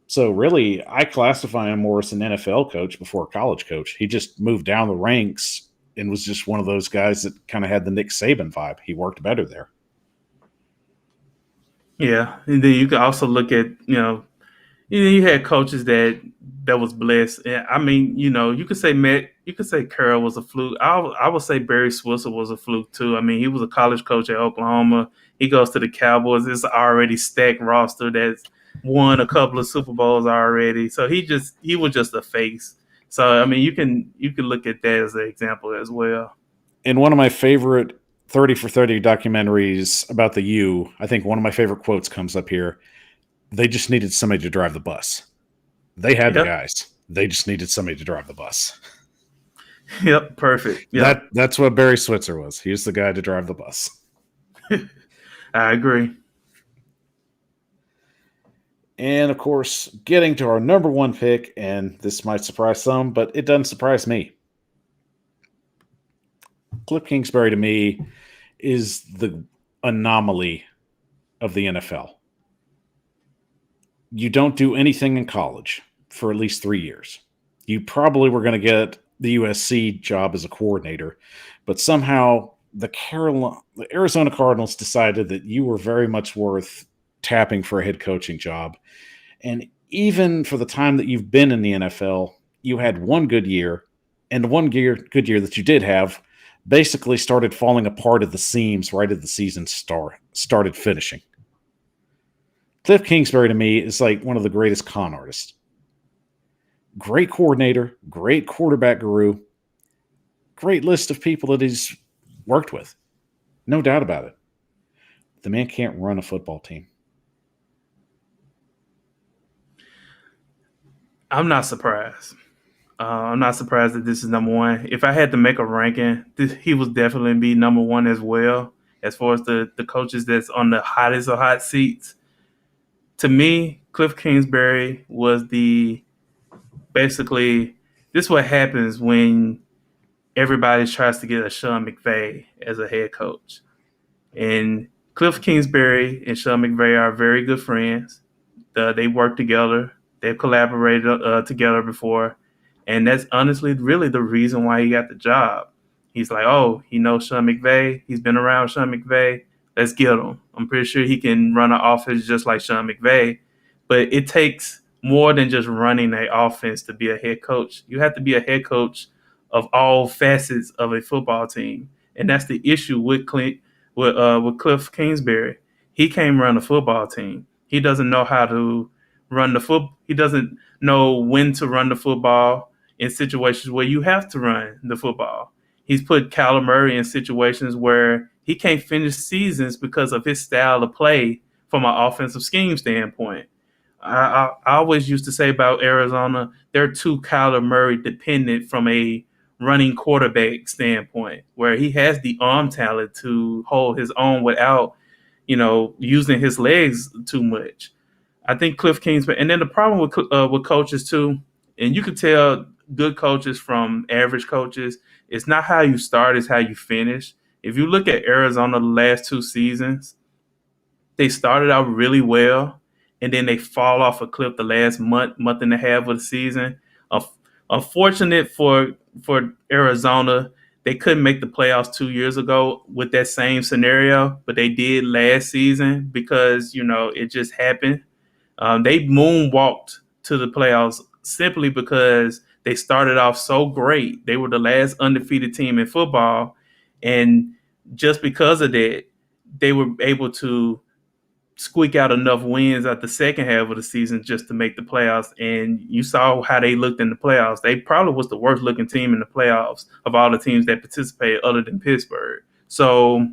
So really, I classify him more as an NFL coach before a college coach. He just moved down the ranks and was just one of those guys that kind of had the Nick Saban vibe. He worked better there. Yeah, and then you can also look at you had coaches that was blessed. And I mean, you could say Carroll was a fluke. I would say Barry Switzer was a fluke too. I mean, he was a college coach at Oklahoma. He goes to the Cowboys. It's an already stacked roster that's won a couple of Super Bowls already. So he was just a face. So I mean, you can look at that as an example as well. In one of my favorite 30 for 30 documentaries about the U, I think one of my favorite quotes comes up here. They just needed somebody to drive the bus. They had the Yep. guys. They just needed somebody to drive the bus. Yep. Perfect. Yep. That's what Barry Switzer was. He was the guy to drive the bus. I agree. And of course, getting to our number one pick, and this might surprise some, but it doesn't surprise me. Cliff Kingsbury to me is the anomaly of the NFL. You don't do anything in college for at least 3 years. You probably were going to get the USC job as a coordinator, but somehow the Arizona Cardinals decided that you were very much worth tapping for a head coaching job. And even for the time that you've been in the NFL, you had one good year, and the good year that you did have basically started falling apart at the seams right as the season started finishing. Cliff Kingsbury to me is like one of the greatest con artists. Great coordinator, great quarterback guru, great list of people that he's worked with. No doubt about it. The man can't run a football team. I'm not surprised. I'm not surprised that this is number one. If I had to make a ranking, he was definitely be number one as well, as far as the coaches that's on the hottest of hot seats. To me, Cliff Kingsbury was basically, this is what happens when everybody tries to get a Sean McVay as a head coach. And Cliff Kingsbury and Sean McVay are very good friends. They work together. They've collaborated together before. And that's honestly really the reason why he got the job. He's like, oh, he knows Sean McVay. He's been around Sean McVay. Let's get him. I'm pretty sure he can run an offense just like Sean McVay. But it takes more than just running an offense to be a head coach. You have to be a head coach of all facets of a football team. And that's the issue with Cliff Kingsbury. He can't run a football team. He doesn't know how to run the foot. He doesn't know when to run the football in situations where you have to run the football. He's put Kyler Murray in situations where he can't finish seasons because of his style of play from an offensive scheme standpoint. I always used to say about Arizona, they're too Kyler Murray dependent from a running quarterback standpoint, where he has the arm talent to hold his own without, using his legs too much. I think Cliff Kingsbury, and then the problem with coaches too, and you could tell good coaches from average coaches, it's not how you start, it's how you finish. If you look at Arizona the last 2 seasons, they started out really well, and then they fall off a cliff the last month and a half of the season. Unfortunate for Arizona, they couldn't make the playoffs 2 years ago with that same scenario, but they did last season because it just happened. They moonwalked to the playoffs simply because They started off so great. They were the last undefeated team in football. And just because of that, they were able to squeak out enough wins at the second half of the season just to make the playoffs. And you saw how they looked in the playoffs. They probably was the worst looking team in the playoffs of all the teams that participated other than Pittsburgh. So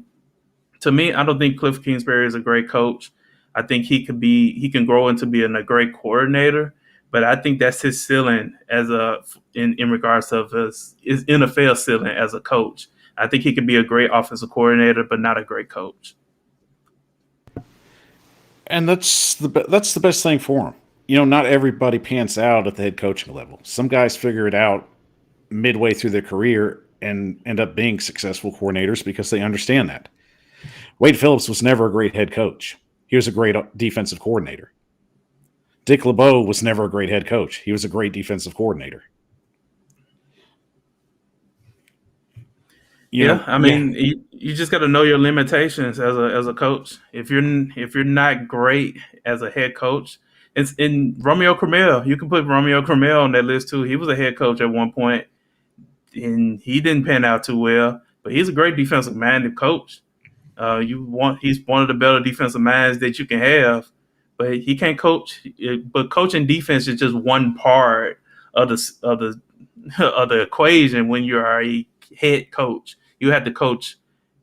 to me, I don't think Cliff Kingsbury is a great coach. I think he can grow into being a great coordinator, but I think that's his ceiling as in regards of his NFL ceiling as a coach. I think he could be a great offensive coordinator, but not a great coach. And that's the best thing for him. Not everybody pans out at the head coaching level. Some guys figure it out midway through their career and end up being successful coordinators because they understand that. Wade Phillips was never a great head coach. He was a great defensive coordinator. Dick LeBeau was never a great head coach. He was a great defensive coordinator. I mean, you just got to know your limitations as a coach. If you're not great as a head coach, it's in Romeo Crennel. You can put Romeo Crennel on that list too. He was a head coach at one point, and he didn't pan out too well. But he's a great defensive minded coach. He's one of the better defensive minds that you can have, but he can't coach. But coaching defense is just one part of the of the equation when you are a head coach. You have to coach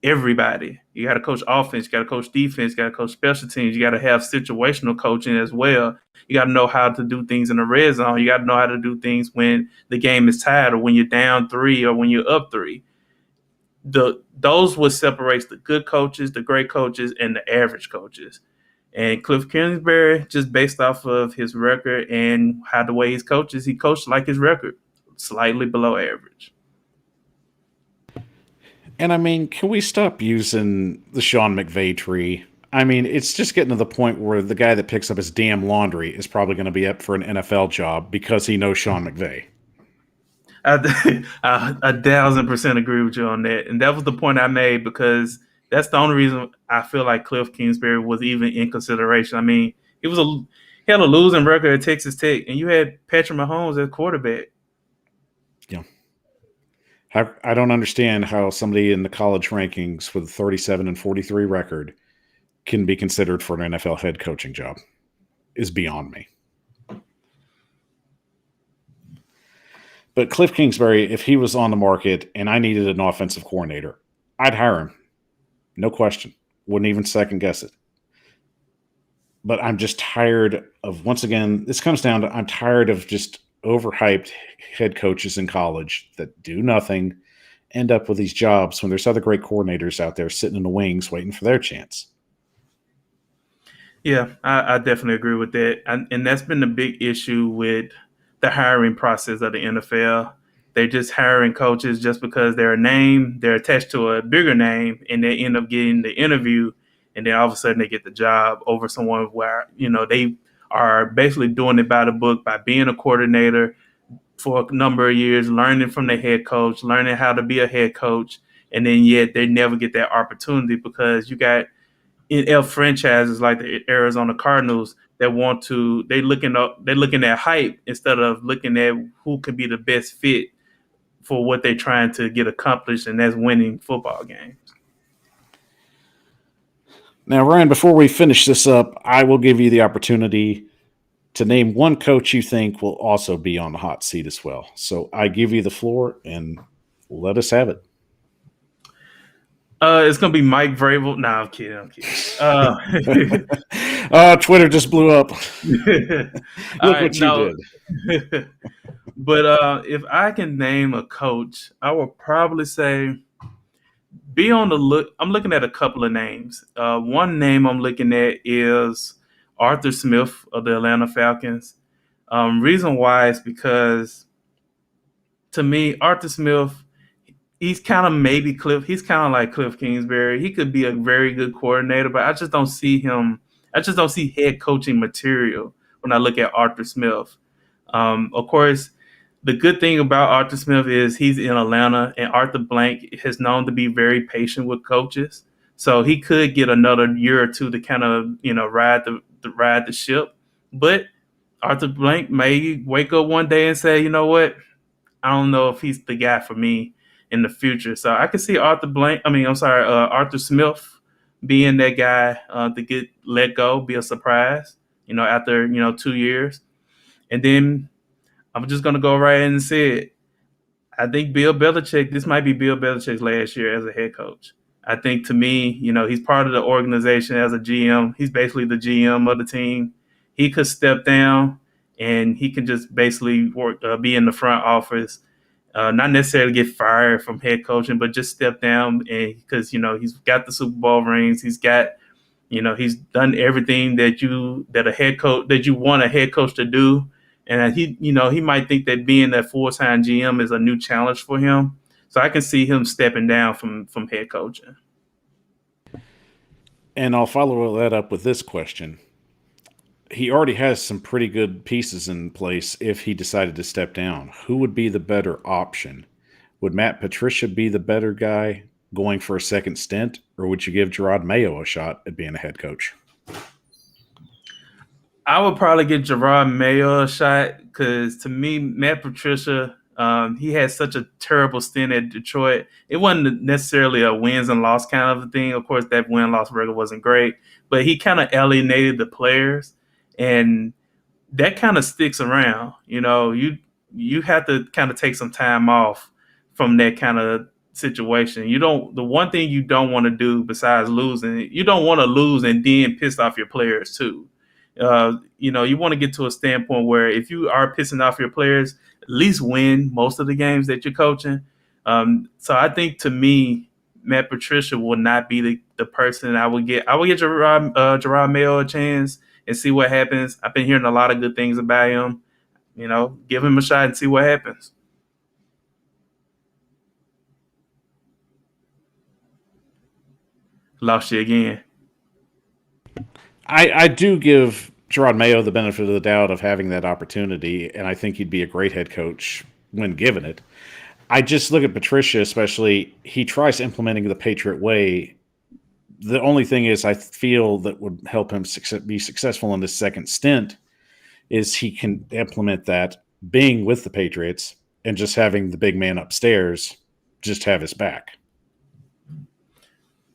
everybody. You got to coach offense. You got to coach defense. You got to coach special teams. You got to have situational coaching as well. You got to know how to do things in the red zone. You got to know how to do things when the game is tied or when you're down 3 or when you're up 3. Those what separates the good coaches, the great coaches, and the average coaches. And Cliff Kingsbury, just based off of his record and how the way he coaches, he coached like his record, slightly below average. And I mean, can we stop using the Sean McVay tree? I mean, it's just getting to the point where the guy that picks up his damn laundry is probably going to be up for an NFL job because he knows Sean McVay. I 1,000% agree with you on that. And that was the point I made because that's the only reason I feel like Cliff Kingsbury was even in consideration. I mean, he had a losing record at Texas Tech, and you had Patrick Mahomes as quarterback. Yeah. I don't understand how somebody in the college rankings with a 37-43 record can be considered for an NFL head coaching job. Is beyond me. But Cliff Kingsbury, if he was on the market and I needed an offensive coordinator, I'd hire him. No question. Wouldn't even second guess it. But I'm just tired of, once again, this comes down to, I'm tired of just overhyped head coaches in college that do nothing, end up with these jobs when there's other great coordinators out there sitting in the wings waiting for their chance. Yeah, I definitely agree with that. And that's been the big issue with the hiring process of the NFL. They're just hiring coaches just because they're a name, they're attached to a bigger name, and they end up getting the interview, and then all of a sudden they get the job over someone where, they are basically doing it by the book by being a coordinator for a number of years, learning from the head coach, learning how to be a head coach, and then yet they never get that opportunity because you got NFL franchises like the Arizona Cardinals that they're looking at hype instead of looking at who could be the best fit for what they're trying to get accomplished, and that's winning football games. Now, Ryan, before we finish this up, I will give you the opportunity to name one coach you think will also be on the hot seat as well. So I give you the floor and let us have it. It's gonna be Mike Vrabel. No, I'm kidding. Twitter just blew up. Look what you did. But if I can name a coach, I would probably say be on the look. I'm looking at a couple of names. One name I'm looking at is Arthur Smith of the Atlanta Falcons. Reason why is because to me, Arthur Smith, he's kind of like Cliff Kingsbury. He could be a very good coordinator, but I just don't see head coaching material when I look at Arthur Smith. Of course, the good thing about Arthur Smith is he's in Atlanta, and Arthur Blank is known to be very patient with coaches. So he could get another year or two to kind of, ride the ship. But Arthur Blank may wake up one day and say, you know what? I don't know if he's the guy for me in the future. So I could see Arthur Smith being that guy to get let go, be a surprise, after 2 years, and then I'm just gonna go right ahead and say it. I think Bill Belichick. This might be Bill Belichick's last year as a head coach. I think to me, he's part of the organization as a GM. He's basically the GM of the team. He could step down and he can just basically work, be in the front office, not necessarily get fired from head coaching, but just step down, and because he's got the Super Bowl rings, he's done everything that a head coach that you want a head coach to do, and he might think that being a full time GM is a new challenge for him. So I can see him stepping down from head coaching. And I'll follow that up with this question. He already has some pretty good pieces in place if he decided to step down. Who would be the better option? Would Matt Patricia be the better guy going for a second stint, or would you give Gerard Mayo a shot at being a head coach? I would probably give Gerard Mayo a shot because to me, Matt Patricia, he had such a terrible stint at Detroit. It wasn't necessarily a wins and loss kind of a thing. Of course, that win loss record wasn't great, but he kind of alienated the players, and that kind of sticks around. You have to kind of take some time off from that kind of situation. The one thing you don't want to do besides losing, you don't want to lose and then piss off your players too. You want to get to a standpoint where if you are pissing off your players, at least win most of the games that you're coaching. So I think to me, Matt Patricia will not be the person I would get. I would get Gerard Mayo a chance and see what happens. I've been hearing a lot of good things about him. Give him a shot and see what happens. Lost you again. I do give Gerard Mayo the benefit of the doubt of having that opportunity, and I think he'd be a great head coach when given it. I just look at Patricia, especially, he tries implementing the Patriot way. The only thing is, I feel that would help him be successful in this second stint is he can implement that being with the Patriots and just having the big man upstairs just have his back.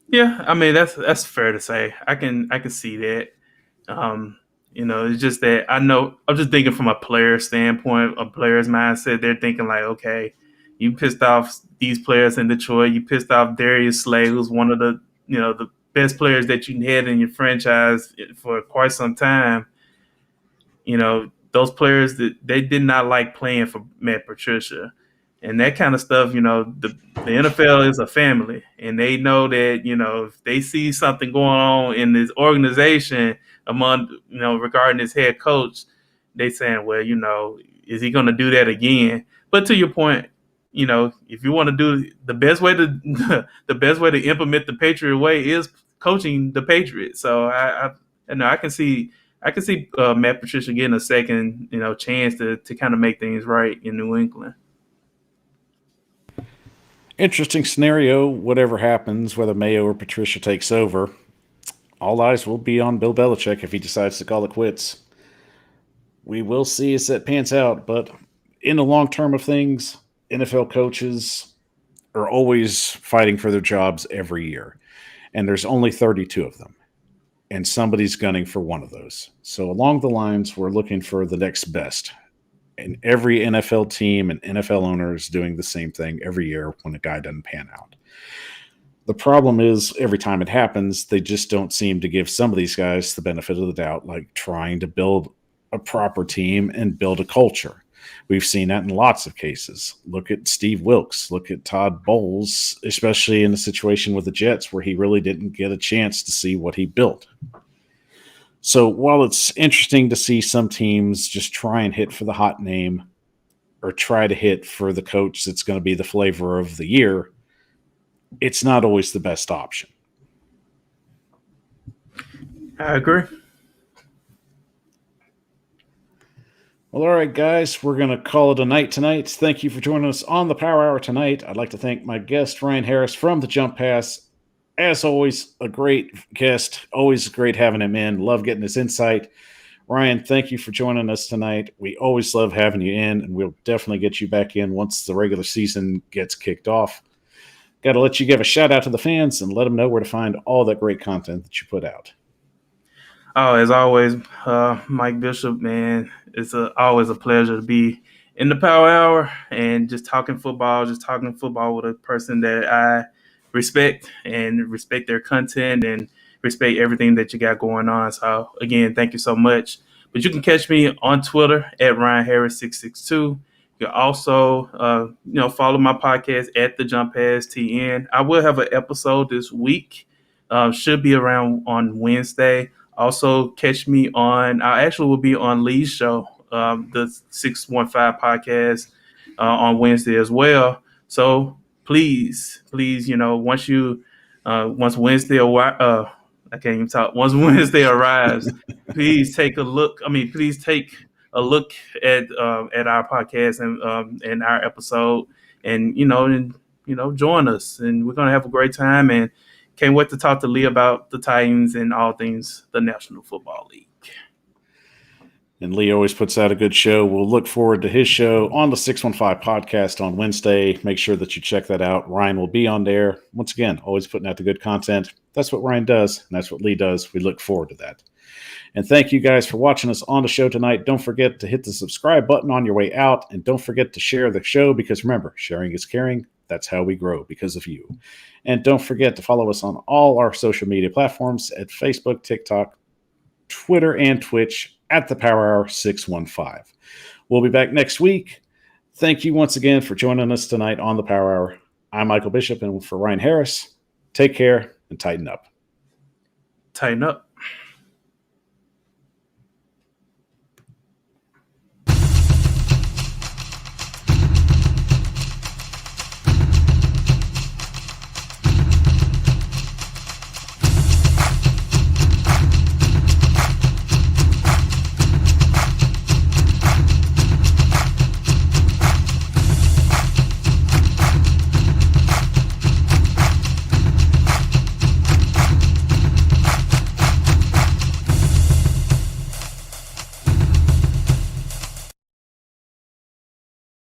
Yeah, I mean that's fair to say. I can see that. It's just that I'm just thinking from a player standpoint, a player's mindset. They're thinking like, okay, you pissed off these players in Detroit. You pissed off Darius Slay, who's one of the best players that you had in your franchise for quite some time. Those players that they did not like playing for Matt Patricia and that kind of stuff. The NFL is a family, and they know that if they see something going on in this organization among regarding this head coach, they saying, well, is he going to do that again? But to your point, if you want to do the best way to the best way to implement the Patriot way is coaching the Patriots. So I can see Matt Patricia getting a second chance to kind of make things right in New England. Interesting scenario. Whatever happens, whether Mayo or Patricia takes over, all eyes will be on Bill Belichick if he decides to call it quits. We will see as that pans out, but in the long term of things, NFL coaches are always fighting for their jobs every year, and there's only 32 of them, and somebody's gunning for one of those. So along the lines, we're looking for the next best. And every NFL team and NFL owner is doing the same thing every year when a guy doesn't pan out. The problem is every time it happens, they just don't seem to give some of these guys the benefit of the doubt, like trying to build a proper team and build a culture. We've seen that in lots of cases. Look at Steve Wilkes. Look at Todd Bowles, especially in a situation with the Jets where he really didn't get a chance to see what he built. So while it's interesting to see some teams just try and hit for the hot name or try to hit for the coach that's going to be the flavor of the year, it's not always the best option. I agree. Well, all right, guys, we're going to call it a night tonight. Thank you for joining us on the Power Hour tonight. I'd like to thank my guest, Ryan Harris from the Jump Pass. As always, a great guest. Always great having him in. Love getting his insight. Ryan, thank you for joining us tonight. We always love having you in, and we'll definitely get you back in once the regular season gets kicked off. Got to let you give a shout out to the fans and let them know where to find all that great content that you put out. Oh, as always, Mike Bishop, man, it's always a pleasure to be in the Power Hour and just talking football with a person that I respect and respect their content and respect everything that you got going on. So, again, thank you so much. But you can catch me on Twitter at Ryan Harris 662. You can also, follow my podcast at the Jump Pass TN. I will have an episode this week. Should be around on Wednesday. Also, catch me I actually will be on Lee's show, the 615 podcast, on Wednesday as well. So please, once Wednesday, I can't even talk. Once Wednesday arrives, please take a look. Please take a look at our podcast and our episode, and join us, and we're gonna have a great time. And can't wait to talk to Lee about the Titans and all things the National Football League. And Lee always puts out a good show. We'll look forward to his show on the 615 podcast on Wednesday. Make sure that you check that out. Ryan will be on there. Once again, always putting out the good content. That's what Ryan does, and that's what Lee does. We look forward to that. And thank you guys for watching us on the show tonight. Don't forget to hit the subscribe button on your way out, and don't forget to share the show, because remember, sharing is caring. That's how we grow, because of you. And don't forget to follow us on all our social media platforms at Facebook, TikTok, Twitter, and Twitch at the Power Hour 615. We'll be back next week. Thank you once again for joining us tonight on the Power Hour. I'm Michael Bishop, and for Ryan Harris, take care and tighten up. Tighten up.